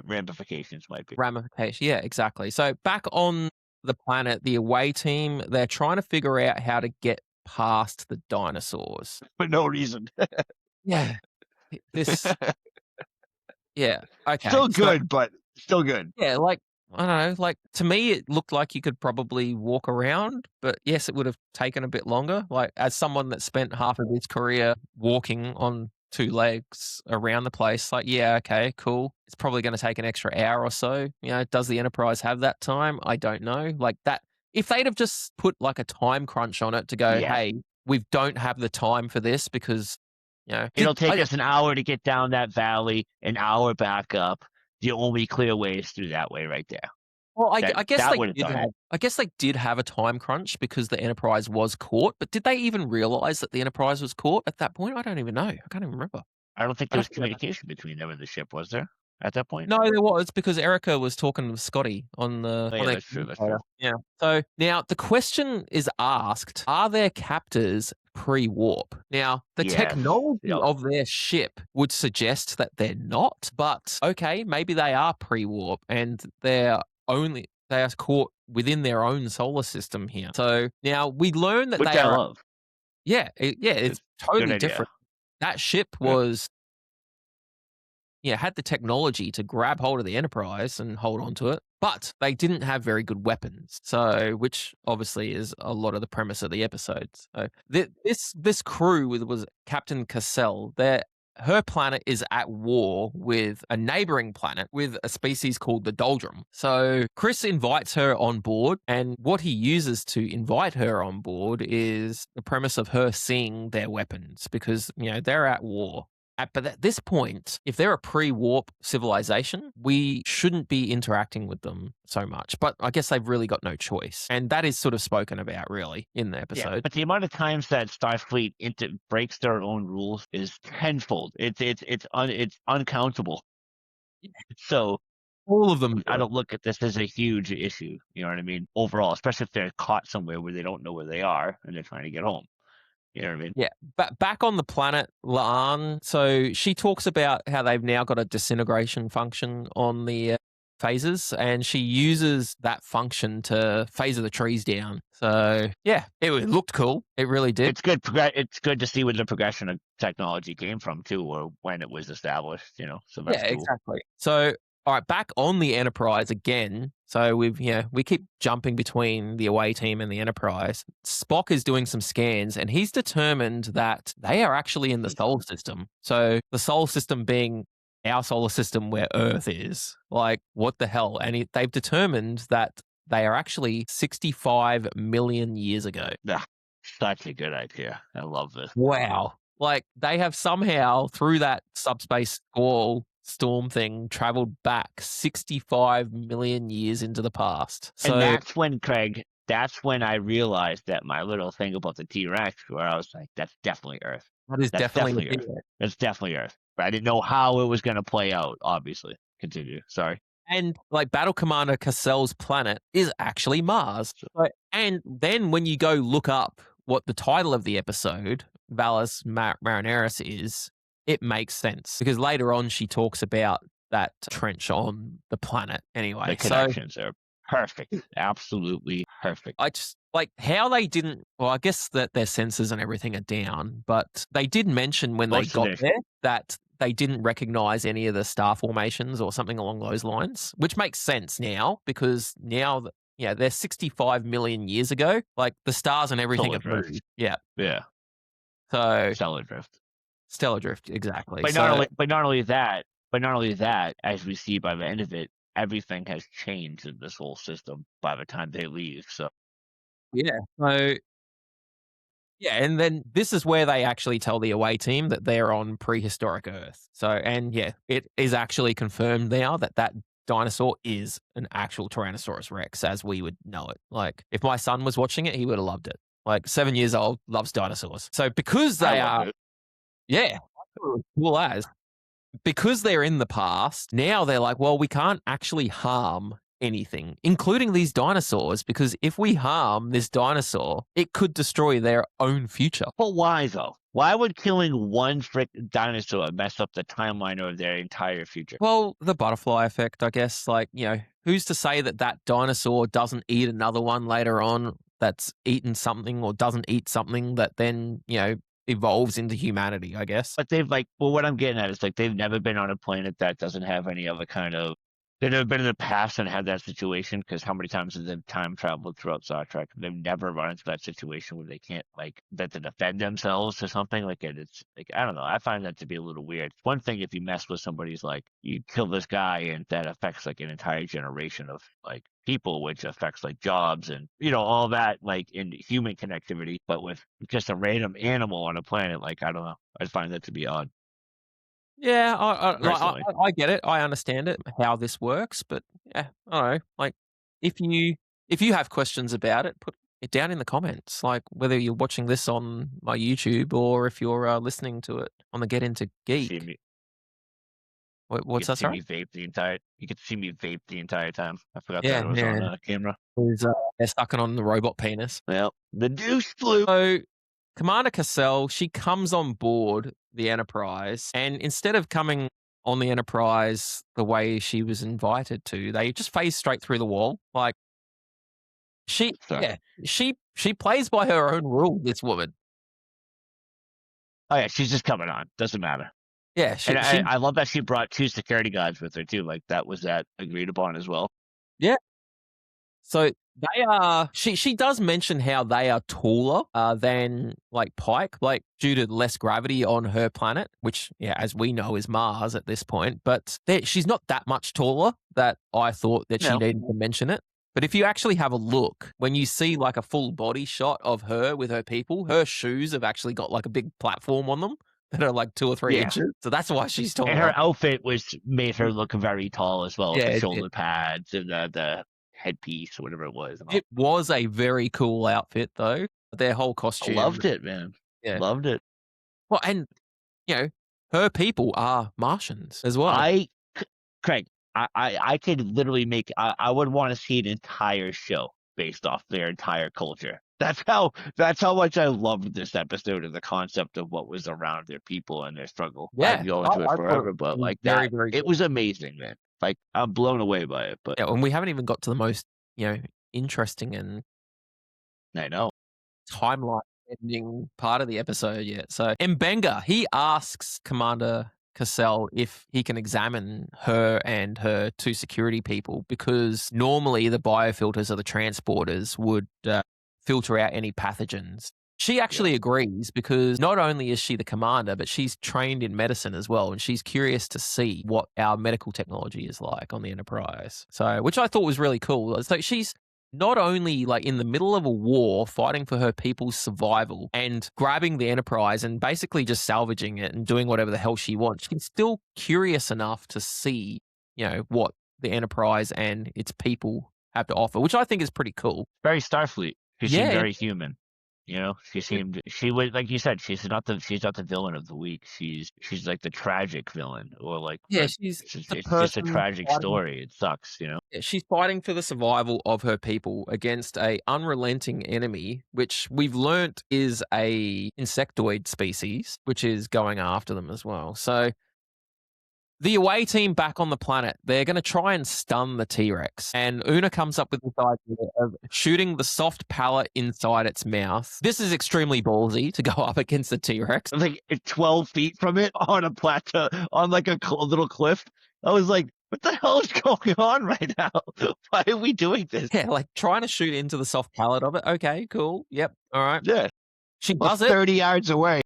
ramifications might be. Ramification. Yeah, exactly. So back on the planet, the away team, they're trying to figure out how to get past the dinosaurs. For no reason. Yeah. This, yeah. Okay. Still So, good, but still good. yeah, like, I don't know, like to me, it looked like you could probably walk around, but yes, it would have taken a bit longer. Like, as someone that spent half of his career walking on 2 legs around the place, like, yeah, okay, cool. It's probably going to take an extra hour or so. Does the Enterprise have that time? I don't know. Like that, if they'd have just put like a time crunch on it to go, Yeah. hey, we don't have the time for this because, It'll take us an hour to get down that valley, an hour back up. The only clear way is through that way right there. Well, I guess that they would have did done have. it. I guess they did have a time crunch because the Enterprise was caught. But did they even realize that the Enterprise was caught at that point? I don't even know. I can't even remember. I don't think there was communication between them and the ship, was there? At that point? No, there was, because Erica was talking with Scotty on the. Oh, yeah, that's true. That's true. Yeah. So now the question is asked: are their captors pre-warp? Now the Yes. technology Yep. of their ship would suggest that they're not. But okay, maybe they are pre-warp and they are caught within their own solar system here. So now we learn that Which they I are. love. Yeah, it's totally Good idea. different. That ship Yeah. was. Yeah, had the technology to grab hold of the Enterprise and hold on to it, but they didn't have very good weapons. So, which obviously is a lot of the premise of the episodes. So, this crew was Captain Cassell. Her planet is at war with a neighboring planet with a species called the Doldrum. So Chris invites her on board, and what he uses to invite her on board is the premise of her seeing their weapons because, they're at war. But at this point, if they're a pre-warp civilization, we shouldn't be interacting with them so much. But I guess they've really got no choice. And that is sort of spoken about, really, in the episode. Yeah, but the amount of times that Starfleet breaks their own rules is tenfold. It's uncountable. So all of them. I don't look at this as a huge issue. You know what I mean? Overall, especially if they're caught somewhere where they don't know where they are and they're trying to get home. You know what I mean? Yeah. Back on the planet, Laan, so she talks about how they've now got a disintegration function on the phasers, and she uses that function to phaser the trees down. So, yeah, it looked cool. It really did. It's good. It's good to see where the progression of technology came from, too, or when it was established, So that's cool. Exactly. So All right, back on the Enterprise again. So we keep jumping between the away team and the Enterprise. Spock is doing some scans and he's determined that they are actually in the solar system. So the solar system being our solar system where Earth is. Like, what the hell? And they've determined that they are actually 65 million years ago. Yeah, such a good idea. I love this. Wow. Like, they have somehow, through that subspace storm thing, traveled back 65 million years into the past. So And that's when, Craig, that's when I realized that my little thing about the T-Rex, where I was like, that's definitely Earth. that is That's definitely definitely Earth. That's definitely Earth. But I didn't know how it was going to play out, obviously. Continue. Sorry. And like Battle Commander Cassell's planet is actually Mars. And then when you go look up what the title of the episode, Vallas Marineris, is, it makes sense because later on she talks about that trench on the planet anyway. The connections are perfect. Absolutely perfect. I just like how they didn't. Well, I guess that their sensors and everything are down, but they did mention when they got there that they didn't recognize any of the star formations or something along those lines, which makes sense now because now that they're 65 million years ago. Like the stars and everything have moved. Yeah. Yeah. So stellar drift. Stellar drift, exactly. But not only that, as we see by the end of it, everything has changed in this whole system by the time they leave. So so and then this is where they actually tell the away team that they're on prehistoric Earth. So, and it is actually confirmed now that that dinosaur is an actual Tyrannosaurus Rex as we would know it. Like, if my son was watching it, he would have loved it. Like, 7 years old, loves dinosaurs. So, because they are, cool as. Because they're in the past, now they're like, well, we can't actually harm anything, including these dinosaurs, because if we harm this dinosaur, it could destroy their own future. But why, though? Why would killing one dinosaur mess up the timeline of their entire future? Well, the butterfly effect, I guess. Like, who's to say that that dinosaur doesn't eat another one later on that's eaten something or doesn't eat something that then, evolves into humanity, I guess. But what I'm getting at is they've never been on a planet that doesn't have any other kind of. They've never been in the past and had that situation because how many times have they time traveled throughout Star Trek? They've never run into that situation where they can't that to defend themselves or something like it. It's I don't know. I find that to be a little weird. It's one thing if you mess with somebody's you kill this guy and that affects an entire generation of people, which affects jobs and all that in human connectivity. But with just a random animal on a planet, I don't know. I find that to be odd. Yeah, I get it. I understand it, how this works, but I don't know. If you have questions about it, put it down in the comments. Whether you're watching this on my YouTube or if you're listening to it on the Get Into Geek. What's that? Sorry? You could see me vape the entire time. I forgot that it was on camera. They're sucking on the robot penis. Well, the deuce flew. So Commander Cassell, she comes on board the Enterprise, and instead of coming on the Enterprise the way she was invited to, they just phase straight through the wall. She plays by her own rule, this woman. Oh yeah, she's just coming on. Doesn't matter. Yeah, I love that she brought 2 security guards with her too. That was agreed upon as well. Yeah. So they are. She does mention how they are taller than Pike, due to less gravity on her planet, which as we know is Mars at this point. But she's not that much taller that I thought that she needed to mention it. But if you actually have a look, when you see a full body shot of her with her people, her shoes have actually got a big platform on them that are 2 or 3 inches. So that's why she's taller. And her outfit made her look very tall as well. The shoulder pads and the headpiece or whatever it was. It was a very cool outfit, though. Their whole costume. I loved it, man. Yeah. Loved it. Well, and, her people are Martians as well. Craig, I could literally I would want to see an entire show based off their entire culture. That's how much I loved this episode and the concept of what was around their people and their struggle. Yeah. I'd go into it forever, but very, very it was amazing, man. I'm blown away by it. But and we haven't even got to the most, interesting and I know timeline ending part of the episode yet. So Mbenga, he asks Commander Cassell if he can examine her and her two security people, because normally the biofilters or the transporters would filter out any pathogens. She Yeah. actually agrees because not only is she the commander, but she's trained in medicine as well, and she's curious to see what our medical technology is like on the Enterprise. So, which I thought was really cool. So she's not only like in the middle of a war fighting for her people's survival and grabbing the Enterprise and basically just salvaging it and doing whatever the hell she wants, she's still curious enough to see, what the Enterprise and its people have to offer, which I think is pretty cool. Very Starfleet. She seemed Yeah, very human. She was, like you said, she's not the villain of the week. She's like the tragic villain, or like yeah, she's it's the just a person tragic fighting. story. It sucks. Yeah, she's fighting for the survival of her people against a unrelenting enemy, which we've learnt is a insectoid species, which is going after them as well. So the away team back on the planet, they're going to try and stun the T-Rex. And Una comes up with this idea of shooting the soft pallet inside its mouth. This is extremely ballsy to go up against the T-Rex. Like 12 feet from it on a plateau, on like a little cliff. I was like, what the hell is going on right now? Why are we doing this? Yeah, like trying to shoot into the soft pallet of it. Okay, cool. Yep. All right. Yeah, She about does it. 30 yards away.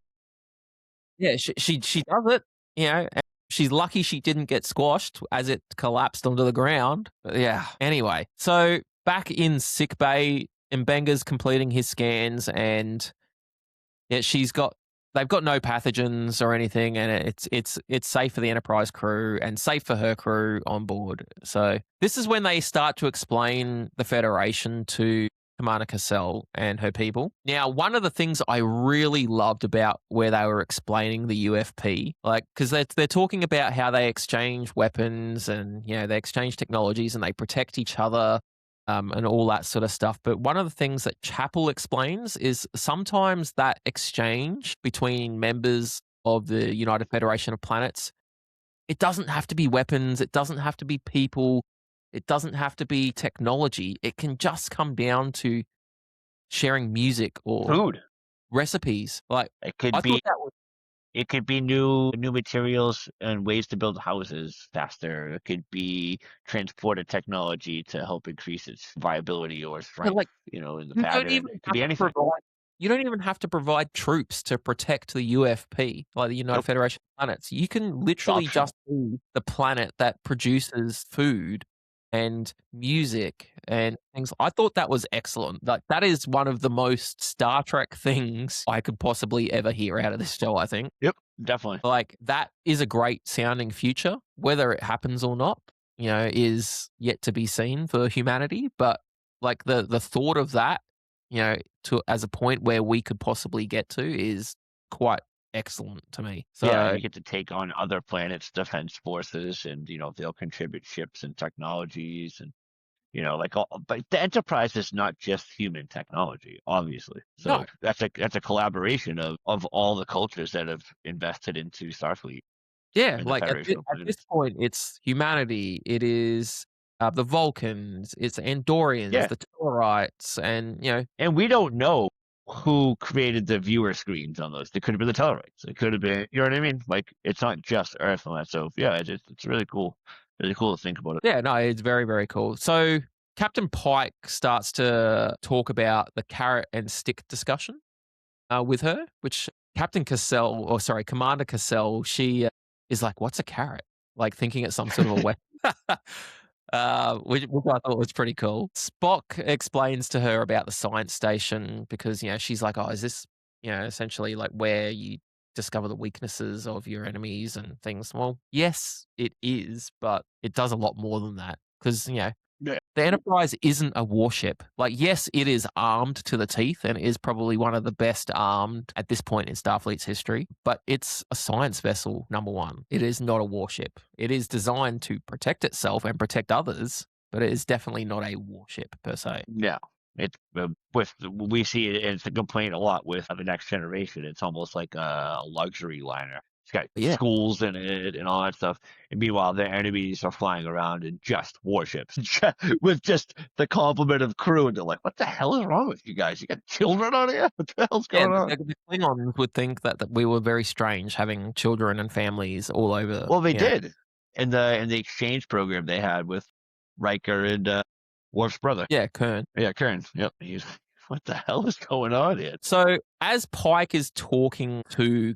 Yeah, she does it, and she's lucky she didn't get squashed as it collapsed onto the ground. But yeah. Anyway, so back in sick bay, Mbenga's completing his scans, and yeah, they've got no pathogens or anything, and it's safe for the Enterprise crew and safe for her crew on board. So this is when they start to explain the Federation to Commander Cassell and her people. Now, one of the things I really loved about where they were explaining the UFP, like, because they're talking about how they exchange weapons and they exchange technologies and they protect each other. And all that sort of stuff. But one of the things that Chapel explains is sometimes that exchange between members of the United Federation of Planets, it doesn't have to be weapons, it doesn't have to be people, it doesn't have to be technology. It can just come down to sharing music or Food. recipes. Like, It I could thought be that was It could be new materials and ways to build houses faster. It could be transported technology to help increase its viability or strength, like in the you don't pattern. even It could have be to anything. provide you don't even have to provide troops to protect the UFP, like the United Nope. Federation of Planets. You can It's literally optional. just be the planet that produces food and music and things. I thought that was excellent. Like, that is one of the most Star Trek things I could possibly ever hear out of this show, I think. Yep, definitely. Like, that is a great sounding future. Whether it happens or not, is yet to be seen for humanity. But like the thought of that, to as a point where we could possibly get to is quite excellent to me. Yeah, So you get to take on other planets' defense forces, and they'll contribute ships and technologies, and like all. But the Enterprise is not just human technology, obviously. no, So that's a collaboration of all the cultures that have invested into Starfleet yeah, and the like Federation of at this Planets. point, it's humanity. It is the Vulcans. It's Andorians, Yeah, the Tellarites, and and we don't know who created the viewer screens on those. They could have been the Tellarites. It could have been, you know what I mean? Like, it's not just Earth and that. So yeah, it's really cool to think about it. yeah, no, it's very, very cool. So Captain Pike starts to talk about the carrot and stick discussion with her, which Commander Cassell, she is like, "What's a carrot?" Like thinking it's some sort of a weapon. Which I thought was pretty cool. Spock explains to her about the science station because she's like, "Oh, is this essentially like where you discover the weaknesses of your enemies and things?" Well, yes, it is, but it does a lot more than that because Yeah, the Enterprise isn't a warship. Like, yes, it is armed to the teeth and is probably one of the best armed at this point in Starfleet's history, but it's a science vessel, number one. It is not a warship. It is designed to protect itself and protect others, but it is definitely not a warship per se. yeah. It's we see it. It's a complaint a lot with the Next Generation. It's almost like a luxury liner. It's got Yeah. schools in it and all that stuff. And meanwhile, their enemies are flying around in just warships with just the complement of crew. And they're like, what the hell is wrong with you guys? You got children on here? What the hell's Yeah, going on? the Klingons would think that we were very strange having children and families all over, Well, they you know. did in the exchange program they had with Riker and Worf's brother. Yeah, Kern. Yeah, Karen. Yep. He's what the hell is going on here? So as Pike is talking to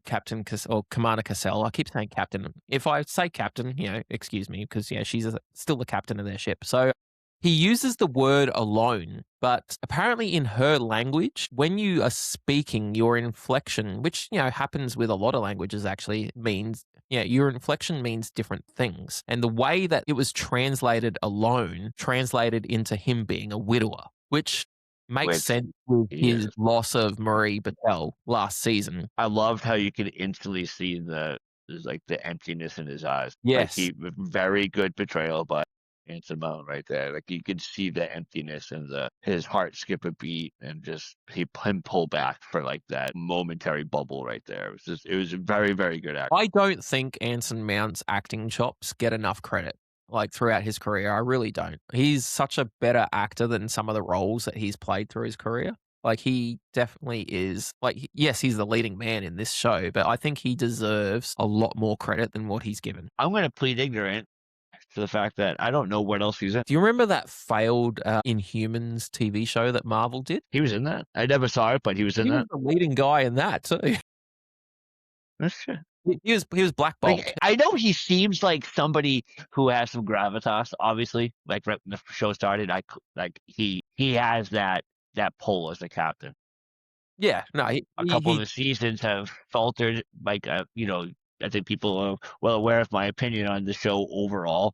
or Commander Cassell, I keep saying Captain. If I say Captain, excuse me, because she's still the captain of their ship. So he uses the word alone, but apparently in her language, when you are speaking, your inflection, which happens with a lot of languages, actually means your inflection means different things. And the way that it was translated alone translated into him being a widower, which makes sense with his loss of Marie Battelle last season. I loved how you could instantly see the emptiness in his eyes. Yes. Like very good portrayal by Anson Mount right there. Like you could see the emptiness and his heart skip a beat and just him pull back for like that momentary bubble right there. It was very, very good acting. I don't think Anson Mount's acting chops get enough credit. Like throughout his career, I really don't. He's such a better actor than some of the roles that he's played through his career. Like he definitely is. Like yes, he's the leading man in this show, but I think he deserves a lot more credit than what he's given. I'm going to plead ignorant to the fact that I don't know what else he's in. Do you remember that failed Inhumans TV show that Marvel did? He was in that. I never saw it, but he was in that. He was the leading guy in that too. That's true. He was Black Bolt. Like, I know he seems like somebody who has some gravitas. Obviously, like right when the show started, he has that pull as a captain. Yeah, no. A couple of the seasons have faltered. Like I think people are well aware of my opinion on the show overall.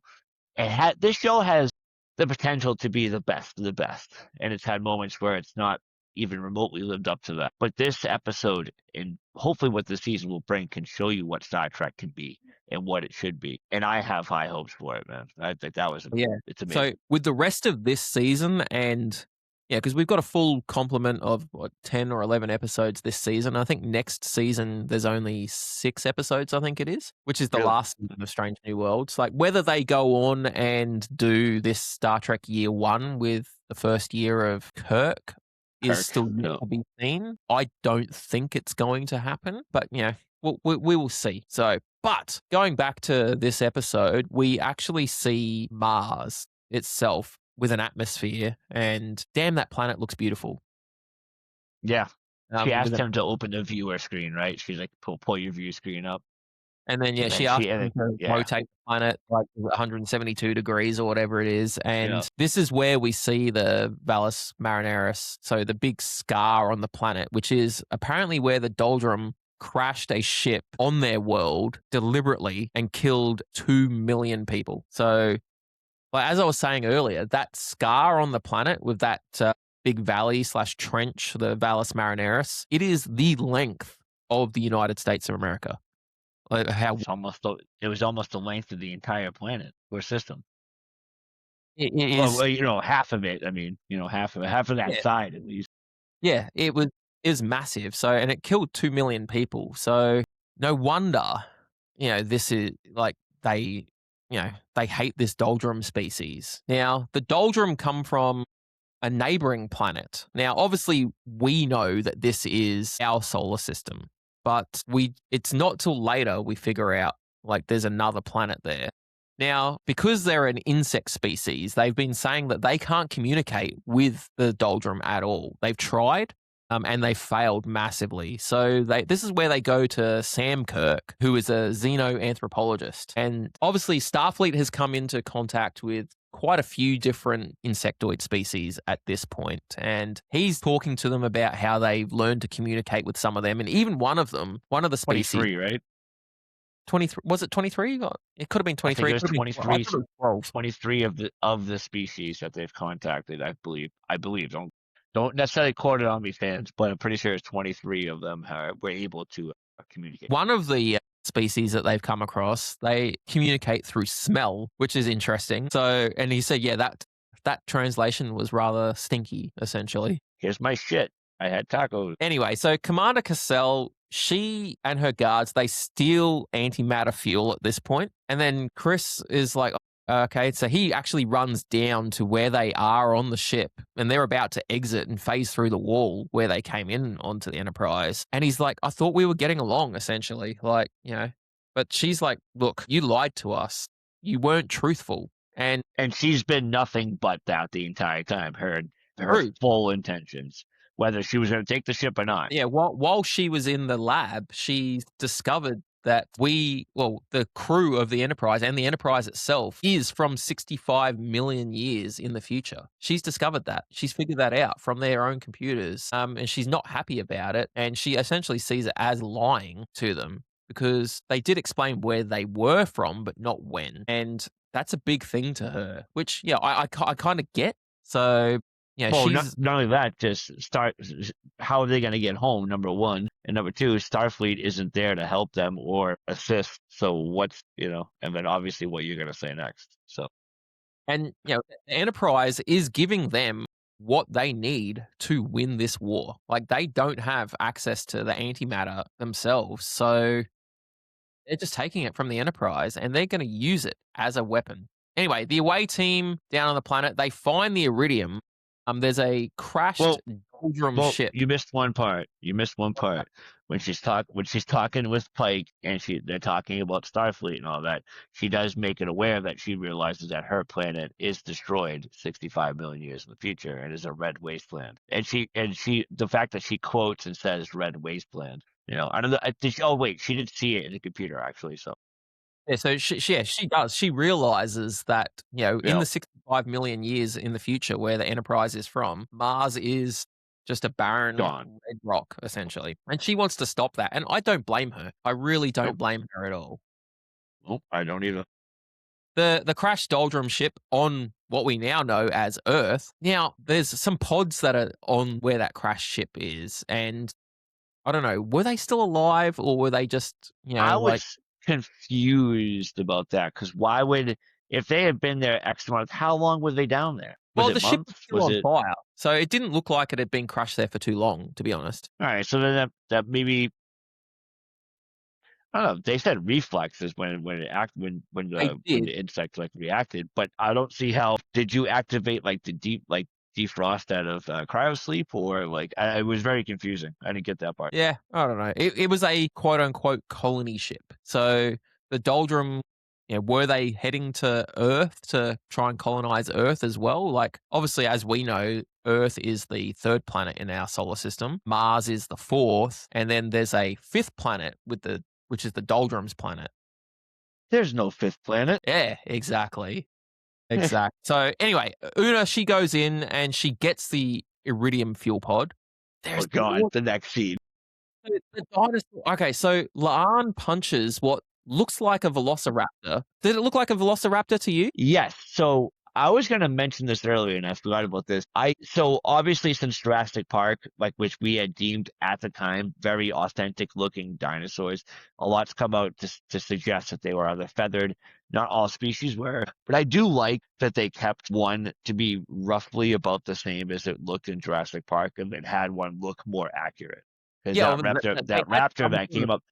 This show has the potential to be the best of the best, and it's had moments where it's not even remotely lived up to that. But this episode, and hopefully what the season will bring, can show you what Star Trek can be and what it should be. And I have high hopes for it, man. I think that was it's amazing. So with the rest of this season and because we've got a full complement of 10 or 11 episodes this season. I think next season there's only 6 episodes, I think it is, which is the last season of Strange New Worlds. Like whether they go on and do this Star Trek Year 1 with the first year of Kirk is still yet to be seen. I don't think it's going to happen, but we will see. So, but going back to this episode, we actually see Mars itself with an atmosphere, and damn, that planet looks beautiful. Yeah. She asked him to open the viewer screen, right? She's like, pull your view screen up. And then, she asked him to rotate the planet like 172 degrees or whatever it is. And this is where we see the Vallas Marineris, so the big scar on the planet, which is apparently where the Doldrum crashed a ship on their world deliberately and killed 2 million people. So, like, as I was saying earlier, that scar on the planet with that big valley/trench, the Vallas Marineris, it is the length of the United States of America. Like it was almost the length of the entire planet or system. It is, well, half of it. I mean, half of that side at least. Yeah, it was massive. So, and it killed 2 million people. So, no wonder, this is like they hate this Doldrum species. Now, the Doldrum come from a neighboring planet. Now, obviously, we know that this is our solar system, but it's not till later we figure out like there's another planet there. Now, because they're an insect species, they've been saying that they can't communicate with the Doldrum at all. They've tried, and they failed massively. So this is where they go to Sam Kirk, who is a xenoanthropologist. And obviously, Starfleet has come into contact with quite a few different insectoid species at this point. And he's talking to them about how they've learned to communicate with some of them. And even one of the species... 23, right? 23, was it 23? It could have been 23. I think it was 23. 23 of the species that they've contacted, I believe. Don't necessarily quote it on me, fans, but I'm pretty sure it's 23 of them were able to communicate. One of the species that they've come across, they communicate through smell, which is interesting. So, and he said, that translation was rather stinky, essentially. Here's my shit. I had tacos. Anyway, so Commander Cassell, she and her guards, they steal antimatter fuel at this point, and then Chris is like, okay, so he actually runs down to where they are on the ship, and they're about to exit and phase through the wall where they came in onto the Enterprise. And he's like, I thought we were getting along, essentially. Like, but she's like, look, you lied to us. You weren't truthful. And she's been nothing but that the entire time. Her true. full intentions, whether she was going to take the ship or not. Yeah, while she was in the lab, she discovered that the crew of the Enterprise and the Enterprise itself is from 65 million years in the future. She's discovered that. She's figured that out from their own computers, and she's not happy about it. And she essentially sees it as lying to them because they did explain where they were from, but not when. And that's a big thing to her, which, I kind of get. So yeah, Well, she's not only that, how are they going to get home, number one? And number two, Starfleet isn't there to help them or assist. So and then obviously what you're going to say next. So, and the Enterprise is giving them what they need to win this war. Like, they don't have access to the antimatter themselves, so they're just taking it from the Enterprise and they're going to use it as a weapon. Anyway, the away team down on the planet, they find the Iridium. There's a crashed doldrum ship. You missed one part. When she's talking with Pike and they're talking about Starfleet and all that. She does make it aware that she realizes that her planet is destroyed 65 million years in the future and is a red wasteland. And the fact that she quotes and says red wasteland. I don't know. She did see it in the computer actually. So. Yeah, so she does. She realizes that, in the 65 million years in the future where the Enterprise is from, Mars is just a barren red rock, essentially. And she wants to stop that. And I don't blame her. I really don't blame her at all. Nope, I don't either. The crashed doldrum ship on what we now know as Earth. Now, there's some pods that are on where that crashed ship is. And I don't know, were they still alive or were they just, I was confused about that because if they had been there X amount, how long were they down there? The ship was still on fire, so it didn't look like it had been crushed there for too long, to be honest. All right, so then that maybe, I don't know. They said reflexes when the insect reacted, but I don't see how. Did you activate the defrost out of cryosleep, or it was very confusing. I didn't get that part. Yeah, I don't know. It was a quote unquote colony ship. So the doldrum, were they heading to Earth to try and colonize Earth as well? Like, obviously, as we know, Earth is the third planet in our solar system. Mars is the fourth, and then there's a fifth planet which is the doldrums planet. There's no fifth planet. Yeah, exactly. Exactly. So anyway, Una, she goes in and she gets the Iridium fuel pod. The next scene. The dinosaur. Okay, so La'an punches what looks like a velociraptor. Did it look like a velociraptor to you? Yes. So I was going to mention this earlier and I forgot about this. So obviously since Jurassic Park, which we had deemed at the time very authentic looking dinosaurs, a lot's come out to suggest that they were either feathered. Not all species were, but I do like that they kept one to be roughly about the same as it looked in Jurassic Park, and then had one look more accurate. Because that raptor that came up,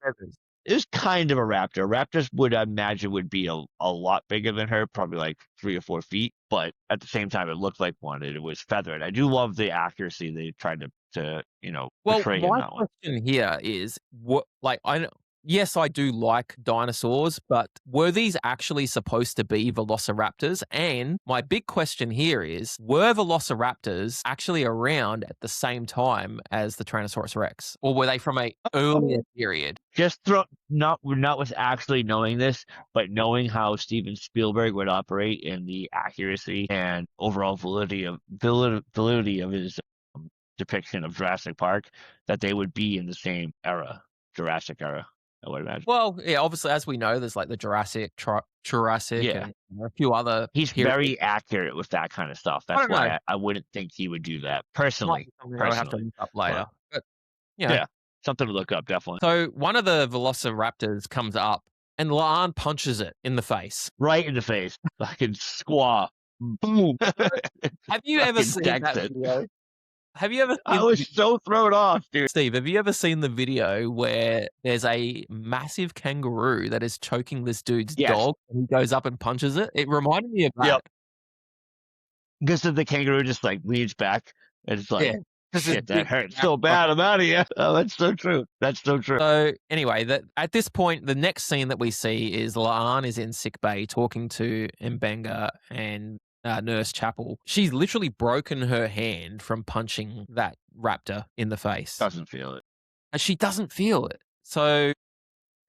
it was kind of a raptor. Raptors would imagine would be a lot bigger than her, probably 3 or 4 feet. But at the same time, it looked like one, and it was feathered. I do love the accuracy they tried to portray in that one. My question here is, yes, I do like dinosaurs, but were these actually supposed to be velociraptors? And my big question here is, were velociraptors actually around at the same time as the Tyrannosaurus Rex? Or were they from an earlier period? Not with actually knowing this, but knowing how Steven Spielberg would operate in the accuracy and overall validity of his depiction of Jurassic Park, that they would be in the same era, Jurassic era. I would imagine. Well, yeah, obviously, as we know, there's the Jurassic, and a few other. He's very accurate with that kind of stuff. That's why I wouldn't think he would do that personally. I'll have to look up later. But, yeah, something to look up, definitely. So one of the velociraptors comes up, and La'an punches it in the face. Right in the face. Fucking squaw. Boom. Have you ever seen that video? Have you ever I seen was so thrown off, dude. Steve, have you ever seen the video where there's a massive kangaroo that is choking this dude's Yes. dog and he goes up and punches it? It reminded me of Yep. that. Because the kangaroo just like leans back and it's like, Yeah. 'Cause it's shit, that big hurts so bad. I'm out of here. Oh, that's so true. That's so true. So anyway, that at this point, the next scene that we see is Laan is in sick bay talking to Mbenga and Nurse Chapel. She's literally broken her hand from punching that raptor in the face. Doesn't feel it. And she doesn't feel it. So,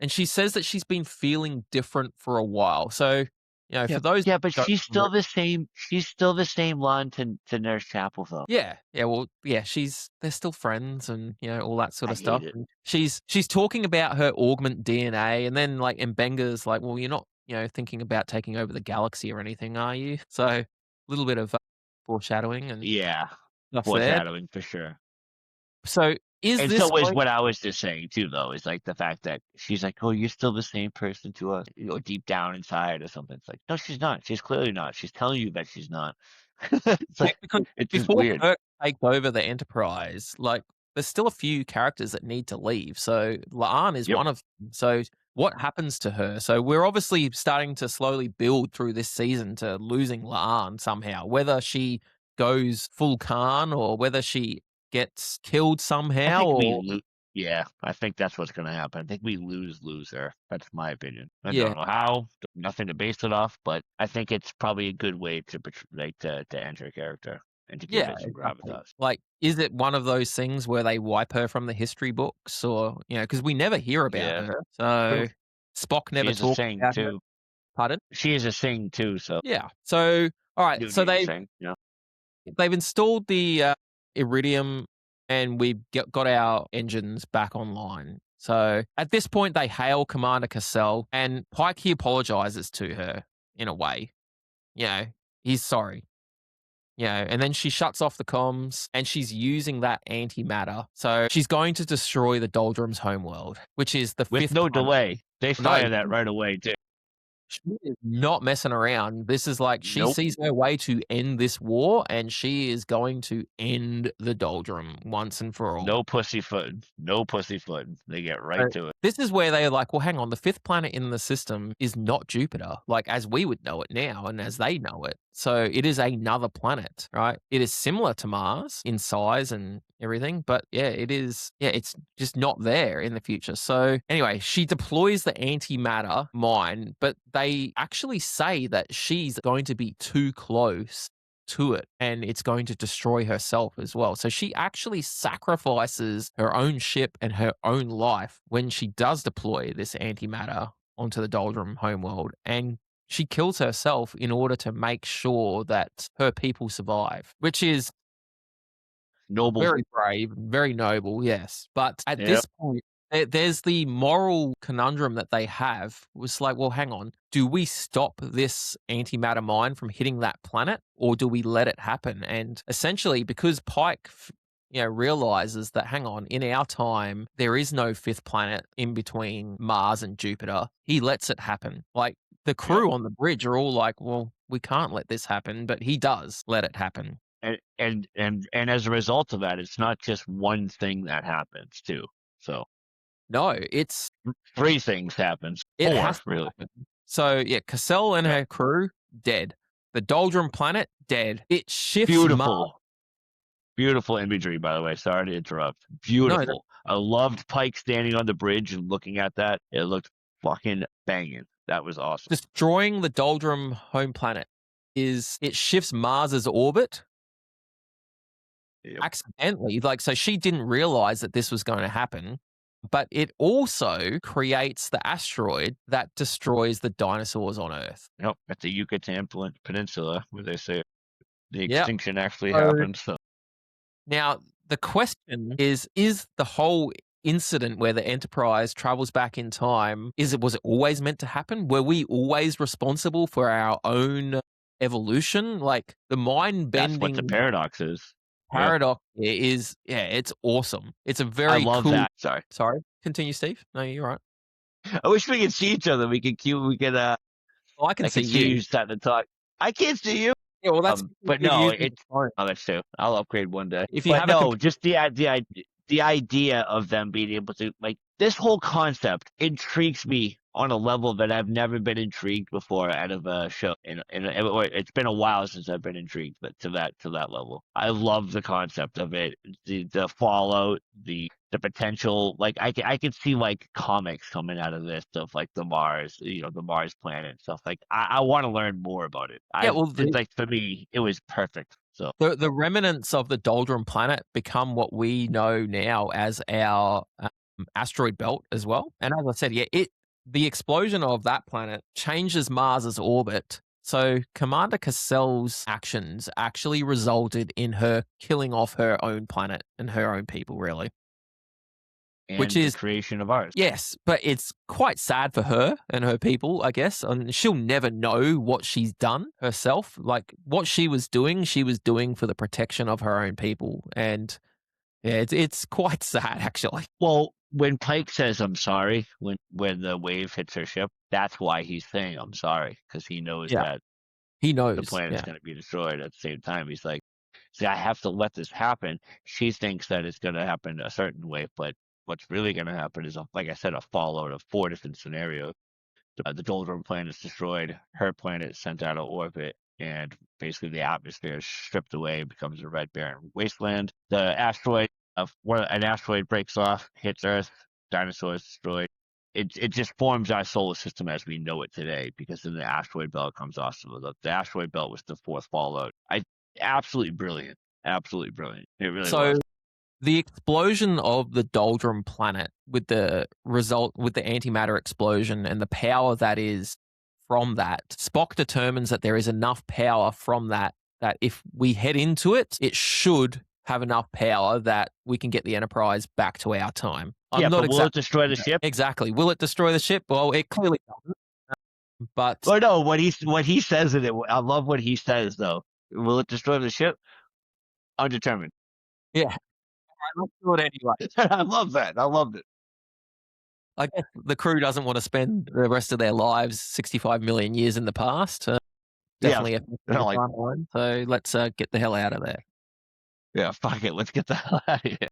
and she says that she's been feeling different for a while. So, for those Yeah, but don't she's still the same. She's still the same line to Nurse Chapel, though. Yeah. Well, yeah, they're still friends and, all that sort I of hate stuff. it. And she's talking about her augment DNA, and then like Mbenga's like, well, you're not, thinking about taking over the galaxy or anything, are you? So a little bit of foreshadowing and Yeah, stuff there. foreshadowing for sure. So is And this so is going what I was just saying too, though, is like the fact that she's like, "Oh, you're still the same person to us," deep down inside or something. It's like, no, she's not. She's clearly not. She's telling you that she's not. It's Yeah, like because it's just before weird. Kirk takes over the Enterprise, like there's still a few characters that need to leave. So Laan is Yep. one of them. So what happens to her? So we're obviously starting to slowly build through this season to losing Laan somehow, whether she goes full Khan or whether she gets killed I somehow think or yeah, I think that's what's going to happen. I think we lose her. That's my opinion. I yeah. don't know how, nothing to base it off, but I think it's probably a good way to to end her character and to give Yeah, it some exactly. gravitas. Like, is it one of those things where they wipe her from the history books or, because we never hear about Yeah, her. true. So Spock She never is a talks Sing about her. too. Pardon? She is a Sing too, so Yeah. So, all right. So Noonien-Singh, yeah. they've installed the Iridium, and we've got our engines back online. So at this point, they hail Commander Cassell, and Pike he apologizes to her in a way. He's sorry. And then she shuts off the comms, and she's using that antimatter. So she's going to destroy the Doldrums' homeworld, which is the With fifth no planet. delay. They No, fire that right away too. she is not messing around. This is like she Nope. sees her way to end this war, and she is going to end the doldrum once and for all. No pussyfooting. No pussyfooting. They get right to it. This is where they're like, well, hang on, the fifth planet in the system is not Jupiter, like as we would know it now and as they know it. So it is another planet, right? It is similar to Mars in size and everything, but it's just not there in the future. So anyway, she deploys the antimatter mine, but they actually say that she's going to be too close to it and it's going to destroy herself as well. So she actually sacrifices her own ship and her own life when she does deploy this antimatter onto the Doldrum homeworld, and she kills herself in order to make sure that her people survive, which is Noble. very brave, very noble, yes. But at Yep. this point, there's the moral conundrum that they have. Was like, well, hang on. Do we stop this antimatter mine from hitting that planet, or do we let it happen? And essentially, because Pike, realizes that, hang on, in our time, there is no fifth planet in between Mars and Jupiter. He lets it happen. Like the crew on the bridge are all like, well, we can't let this happen, but he does let it happen. And as a result of that, it's not just one thing that happens too. So No, it's 3 things happens. it 4, has to really. happen. So Cassell and her crew dead. The Doldrum planet dead. It shifts Mars. Beautiful imagery, by the way. Sorry to interrupt. Beautiful. I loved Pike standing on the bridge and looking at that. It looked fucking banging. That was awesome. Destroying the Doldrum home planet it shifts Mars's orbit accidentally. Like, so she didn't realize that this was going to happen, but it also creates the asteroid that destroys the dinosaurs on Earth. Yep, at the Yucatan Peninsula, where they say the extinction actually happened. So now the question is the whole incident where the Enterprise travels back in time, was it always meant to happen? Were we always responsible for our own evolution? Like the mind bending. That's what the paradox is. Paradox is, it's awesome. It's a very I love cool. that. Sorry. Continue, Steve. No, you're right. I wish we could see each other. We could I can see you you. starting to talk. I can't see you. Yeah, well, that's But you're no, using the it's phone. oh, that's true. I'll upgrade one day. If you But have a no, computer, just the idea of them being able to like this whole concept intrigues me on a level that I've never been intrigued before out of a show. Or it's been a while since I've been intrigued, but to that level, I love the concept of it. The fallout, the potential. Like I could see like comics coming out of this of like the Mars, the Mars planet and stuff. Like I want to learn more about it. yeah, well, It's like for me, it was perfect. So the remnants of the Doldrum planet become what we know now as our asteroid belt as well. And as I said, yeah, the explosion of that planet changes Mars's orbit. So Commander Cassell's actions actually resulted in her killing off her own planet and her own people, really. Which and the is creation of ours. yes, but it's quite sad for her and her people, I guess. And she'll never know what she's done herself. Like what she was doing for the protection of her own people. And yeah, it's quite sad actually. Well, when Pike says I'm sorry when the wave hits her ship, that's why he's saying I'm sorry because he knows Yeah, that he the knows. planet's Yeah. going to be destroyed at the same time. He's like, see, I have to let this happen. She thinks that it's going to happen a certain way, but what's really going to happen is, like I said, a fallout of four different scenarios. The Doldrum planet is destroyed, her planet is sent out of orbit, and basically the atmosphere is stripped away, becomes a red barren wasteland. The asteroid, where an asteroid breaks off, hits Earth, dinosaurs destroyed. It just forms our solar system as we know it today because then the asteroid belt comes off. So the asteroid belt was the fourth fallout. Absolutely brilliant, absolutely brilliant. It really was. So the explosion of the Doldrum planet with the antimatter explosion and the power that is from that, Spock determines that there is enough power from that if we head into it, it should have enough power that we can get the Enterprise back to our time. Yeah, I'm not but will it exactly destroy the ship? exactly. Will it destroy the ship? Well, it clearly doesn't. But Or no, what he says in it. I love what he says though. Will it destroy the ship? Undetermined. yeah, let's do it anyway. I love that. I loved it. I guess the crew doesn't want to spend the rest of their lives 65 million years in the past. Yeah, Definitely affecting they're the like, timeline. So let's get the hell out of there. yeah, fuck it. Let's get the hell out of here.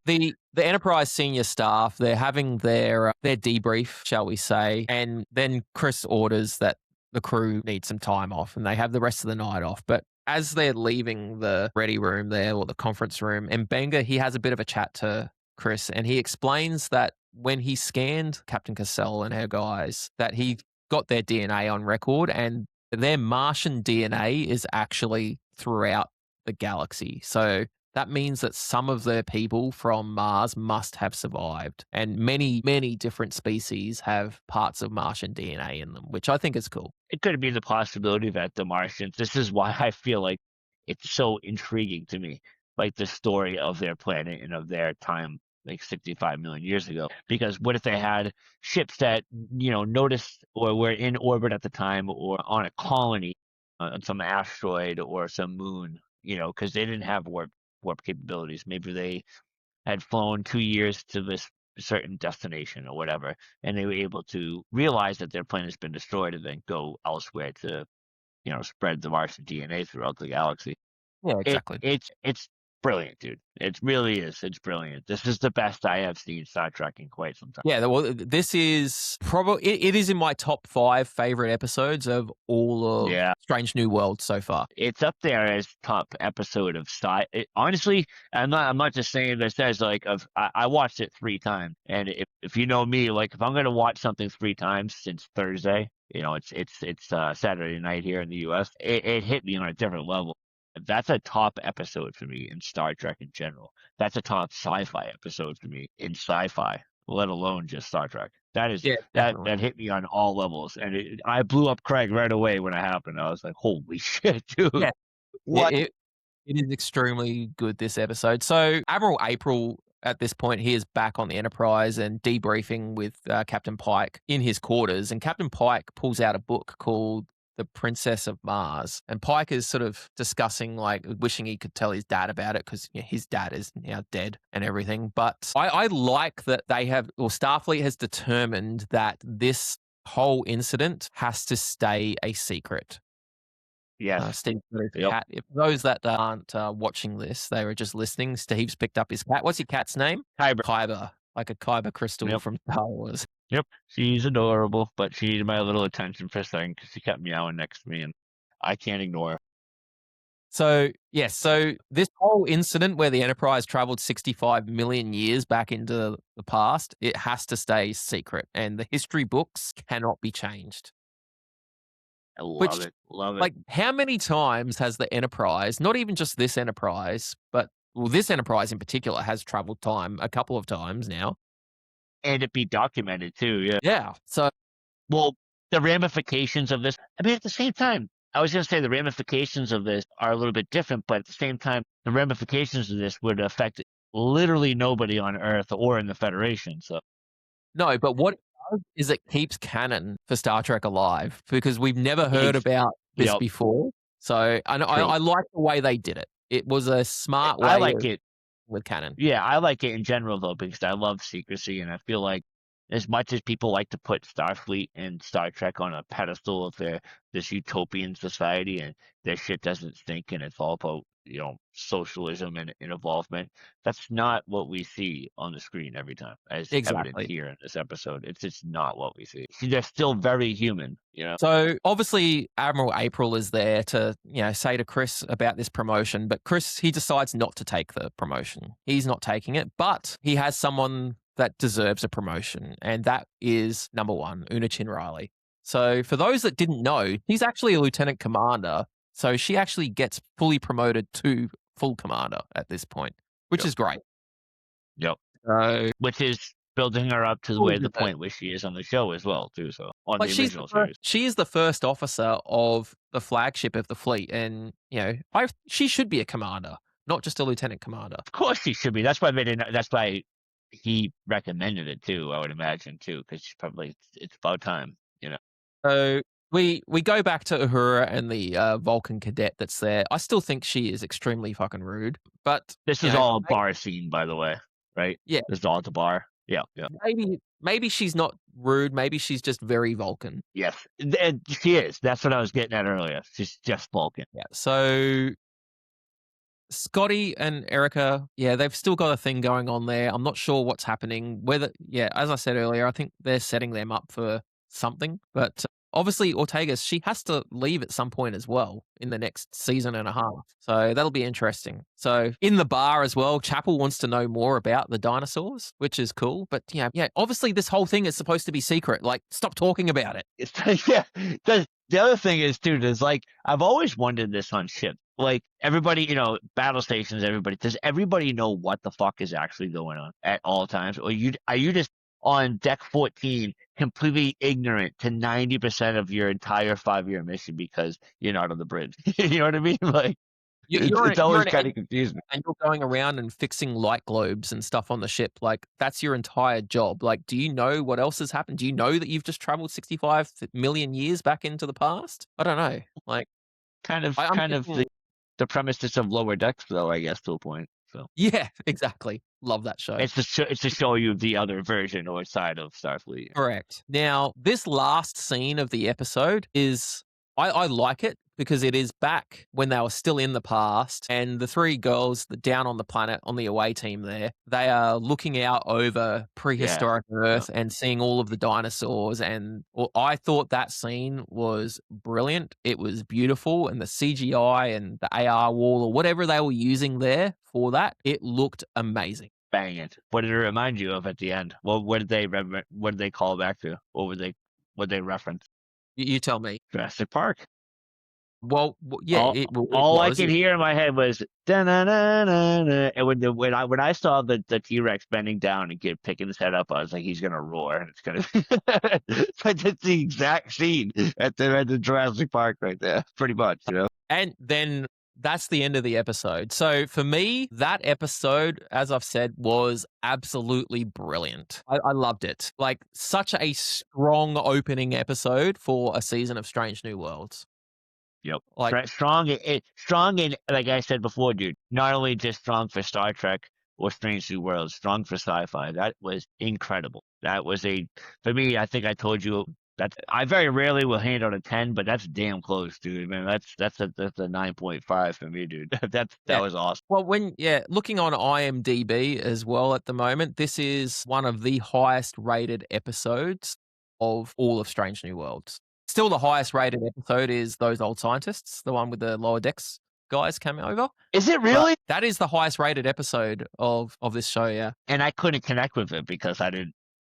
The Enterprise senior staff, they're having their debrief, shall we say, and then Chris orders that the crew need some time off, and they have the rest of the night off. But as they're leaving the ready room there or the conference room, and Benga, he has a bit of a chat to Chris, and he explains that when he scanned Captain Cassell and her guys, that he got their DNA on record, and their Martian DNA is actually throughout the galaxy. So that means that some of the people from Mars must have survived, and many, many different species have parts of Martian DNA in them, which I think is cool. It could be the possibility that the Martians. This is why I feel like it's so intriguing to me, like the story of their planet and of their time, like 65 million years ago. Because what if they had ships that noticed or were in orbit at the time, or on a colony on some asteroid or some moon? Because they didn't have warp capabilities. Maybe they had flown 2 years to this certain destination or whatever, and they were able to realize that their plane has been destroyed and then go elsewhere to, spread the Martian DNA throughout the galaxy. Yeah, It exactly. it's brilliant, dude. It really is. It's brilliant. This is the best I have seen Star Trek in quite some time. Yeah, well, this is probably it is in my top 5 favorite episodes of all of Yeah, Strange New Worlds so far. it's up there as top episode of Sci. Honestly, I'm not just saying this as like I watched it 3 times, and if you know me, like if I'm gonna watch something 3 times since Thursday, it's Saturday night here in the U.S. It hit me on a different level. That's a top episode for me in Star Trek in general. That's a top sci-fi episode for me in sci-fi, let alone just Star Trek. That is Yeah, that definitely. that hit me on all levels, and I blew up Craig right away when it happened. I was like, "Holy shit, dude! Yeah, What?" it is extremely good, this episode. So Admiral April, at this point, he is back on the Enterprise and debriefing with Captain Pike in his quarters. And Captain Pike pulls out a book called The Princess of Mars. And Pike is sort of discussing, like, wishing he could tell his dad about it because his dad is now dead and everything. But I like that Starfleet has determined that this whole incident has to stay a secret. Yes. Steve got his Yep. cat. If those that aren't watching this, they were just listening. Steve's picked up his cat. What's your cat's name? Hybrid. Kyber, like a Kyber crystal Yep. from Star Wars. Yep. She's adorable, but she needed my little attention for a second because she kept meowing next to me, and I can't ignore her. So, yes, so this whole incident where the Enterprise traveled 65 million years back into the past, it has to stay secret, and the history books cannot be changed. I love Which, it. Love it. like, how many times has the Enterprise, not even just this Enterprise, but well, this Enterprise in particular has traveled time a couple of times now. And it be documented too. Yeah. Yeah. So, Well, the ramifications of this, I mean, at the same time, I was going to say the ramifications of this are a little bit different, but at the same time, the ramifications of this would affect literally nobody on Earth or in the Federation. So, no, but what it does is it keeps canon for Star Trek alive because we've never heard ex- about this yep, before. So, and true. I like the way they did it. It was a smart I way like it. with canon. Yeah, I like it in general though because I love secrecy, and I feel like as much as people like to put Starfleet and Star Trek on a pedestal of this utopian society and their shit doesn't stink and it's all about socialism and involvement, that's not what we see on the screen every time, as evident Exactly. here in this episode. It's just not what we see. They're still very human, you know. So obviously Admiral April is there to, say to Chris about this promotion, but Chris, he decides not to take the promotion. He's not taking it, but he has someone that deserves a promotion, and that is number one, Una Chin Riley. So for those that didn't know, he's actually a lieutenant commander. So she actually gets fully promoted to full commander at this point, which Yep. is great. Yep. So Which is building her up to Cool, the point where she is on the show as well, too. So on like the she's original series. she is the first officer of the flagship of the fleet, and she should be a commander, not just a lieutenant commander. Of course she should be. That's why they didn't. That's why he recommended it too. I would imagine too, because she's probably it's about time. So we go back to Uhura and the Vulcan cadet that's there. I still think she is extremely fucking rude, but This you is know, all a bar scene, by the way, right? Yeah. This is all at the bar. Yeah, yeah. maybe she's not rude. Maybe she's just very Vulcan. Yes, and she is. That's what I was getting at earlier. She's just Vulcan. Yeah. So Scotty and Erica, they've still got a thing going on there. I'm not sure what's happening. As I said earlier, I think they're setting them up for something. But obviously, Ortega, she has to leave at some point as well in the next season and a half. So that'll be interesting. So in the bar as well, Chapel wants to know more about the dinosaurs, which is cool. But obviously this whole thing is supposed to be secret. Like, stop talking about it. It's yeah. The other thing is, dude, is like I've always wondered this on ships. Like everybody, battle stations, everybody. Does everybody know what the fuck is actually going on at all times, or are you just on deck 14, completely ignorant to 90% of your entire 5-year mission because you're not on the bridge? You know what I mean? Like it's always kind of confusing. And you're going around and fixing light globes and stuff on the ship. Like, that's your entire job. Like, do you know what else has happened? Do you know that you've just traveled 65 million years back into the past? I don't know. Like, kind of the premises of Lower Decks, though, I guess, to a point. So yeah, exactly. Love that show. it's to show you the other version or side of Starfleet. Correct. Now, this last scene of the episode is, I like it because it is back when they were still in the past, and the three girls down on the planet on the away team there, they are looking out over prehistoric Earth and seeing all of the dinosaurs. And I thought that scene was brilliant. It was beautiful, and the CGI and the AR wall or whatever they were using there for that, it looked amazing. Banging. What did it remind you of at the end? Well, what did they call back to? What they reference? You tell me. Jurassic Park. Well, yeah. All I could hear in my head was da-na-na-na-na. And when I saw the T-Rex bending down and picking his head up, I was like, he's gonna roar, and it's gonna. It's the exact scene at the Jurassic Park right there, pretty much, And then that's the end of the episode. So for me, that episode, as I've said, was absolutely brilliant. I loved it. Like, such a strong opening episode for a season of Strange New Worlds. Yep. Like, strong and like I said before, dude, not only just strong for Star Trek or Strange New Worlds, strong for sci-fi. That was incredible. That was for me, I think I told you I very rarely will hand out a 10, but that's damn close, dude. Man, that's a 9.5 for me, dude. That Yeah. was awesome. Well, looking on IMDb as well at the moment, this is one of the highest rated episodes of all of Strange New Worlds. Still the highest rated episode is Those Old Scientists, the one with the lower decks guys coming over. Is it But really? that is the highest rated episode of this show, yeah. And I couldn't connect with it because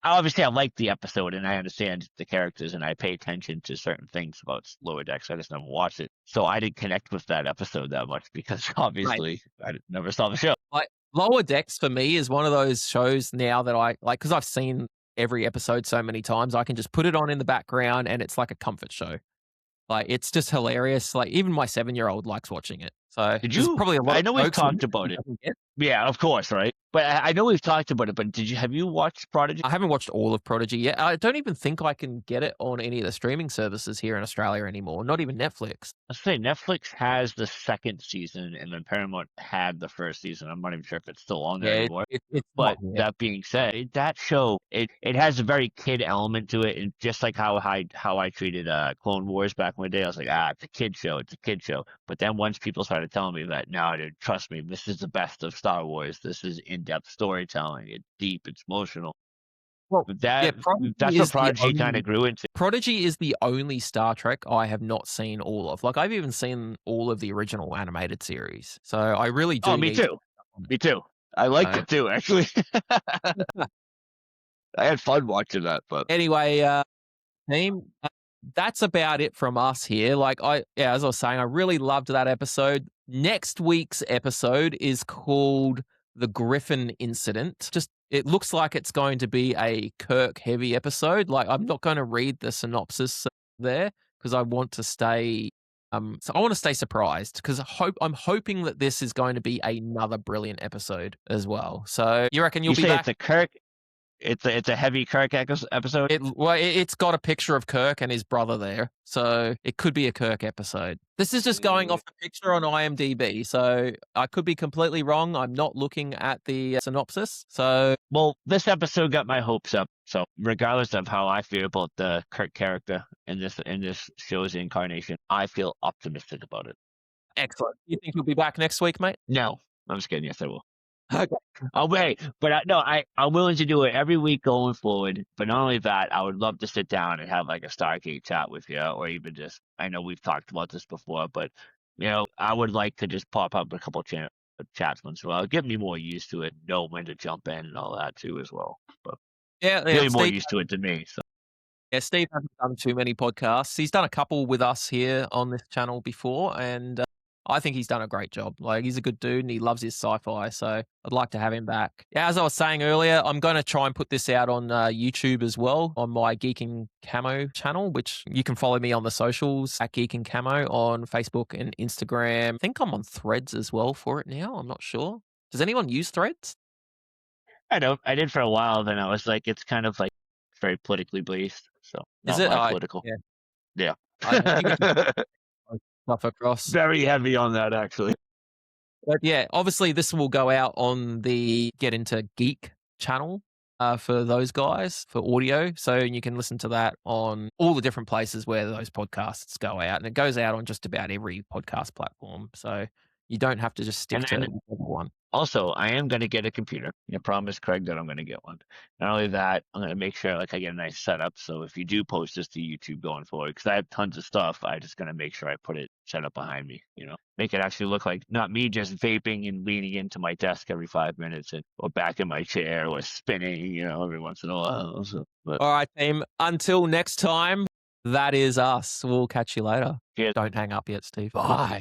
obviously I like the episode and I understand the characters and I pay attention to certain things about Lower Decks. I just never watched it. So I didn't connect with that episode that much because obviously I never saw the show. Like Lower Decks for me is one of those shows now that I like because I've seen every episode so many times. I can just put it on in the background and it's like a comfort show. Like it's just hilarious. Like even my 7-year-old likes watching it. So there's probably a lot. I know we've talked about it. Yeah, of course, right? But I know we've talked about it. But have you watched Prodigy? I haven't watched all of Prodigy yet. I don't even think I can get it on any of the streaming services here in Australia anymore. Not even Netflix. Let's say Netflix has the second season, and then Paramount had the first season. I'm not even sure if it's still on there anymore. But that being said, that show it has a very kid element to it, and just like how I treated Clone Wars back in the day, I was like, it's a kid show, it's a kid show. But then once people started telling me that, no, dude, trust me, this is the best of Star Wars. This is in-depth storytelling. It's deep. It's emotional. Well, that's what Prodigy kind of grew into. Prodigy is the only Star Trek I have not seen all of. Like I've even seen all of the original animated series. So I really do. Oh, me too. Me too. I liked it too, actually. I had fun watching that. But anyway, team, that's about it from us here. Like as I was saying, I really loved that episode. Next week's episode is called The Griffin Incident. It looks like it's going to be a Kirk heavy episode. Like I'm not going to read the synopsis there because I want to stay so I want to stay surprised because I'm hoping that this is going to be another brilliant episode as well. So you reckon you'll be back? It's a Kirk. It's a heavy Kirk episode. It's got a picture of Kirk and his brother there, so it could be a Kirk episode. This is just going off the picture on IMDb, so I could be completely wrong. I'm not looking at the synopsis. So, well, this episode got my hopes up. So, regardless of how I feel about the Kirk character in this show's incarnation, I feel optimistic about it. Excellent. You think you'll be back next week, mate? No, I'm just kidding. Yes, I will. Okay. I'll wait, but I'm willing to do it every week going forward. But not only that, I would love to sit down and have like a Stargate chat with you, or even just, I know we've talked about this before, but I would like to just pop up a couple chats once in a while. Get me more used to it, know when to jump in and all that too as well. But really more used to it than me. So. Yeah, Steve hasn't done too many podcasts. He's done a couple with us here on this channel before, and I think he's done a great job. Like he's a good dude and he loves his sci-fi, so I'd like to have him back. Yeah, as I was saying earlier, I'm going to try and put this out on YouTube as well on my Geek and Camo channel, which you can follow me on the socials at Geek and Camo on Facebook and Instagram. I think I'm on Threads as well for it now. I'm not sure. Does anyone use Threads? I don't. I did for a while. Then I was like, it's kind of like very politically based. So is it political? Yeah. I stuff across. Very heavy on that, actually. But yeah, obviously this will go out on the Get Into Geek channel for those guys for audio. So you can listen to that on all the different places where those podcasts go out. And it goes out on just about every podcast platform. So you don't have to just stick to one. Also, I am going to get a computer. I promised Craig that I'm going to get one. Not only that, I'm going to make sure like I get a nice setup. So if you do post this to YouTube going forward, because I have tons of stuff, I just going to make sure I put it set up behind me. Make it actually look like not me just vaping and leaning into my desk every 5 minutes or back in my chair or spinning, every once in a while. So, all right, team. Until next time, that is us. We'll catch you later. Cheers. Don't hang up yet, Steve. Bye.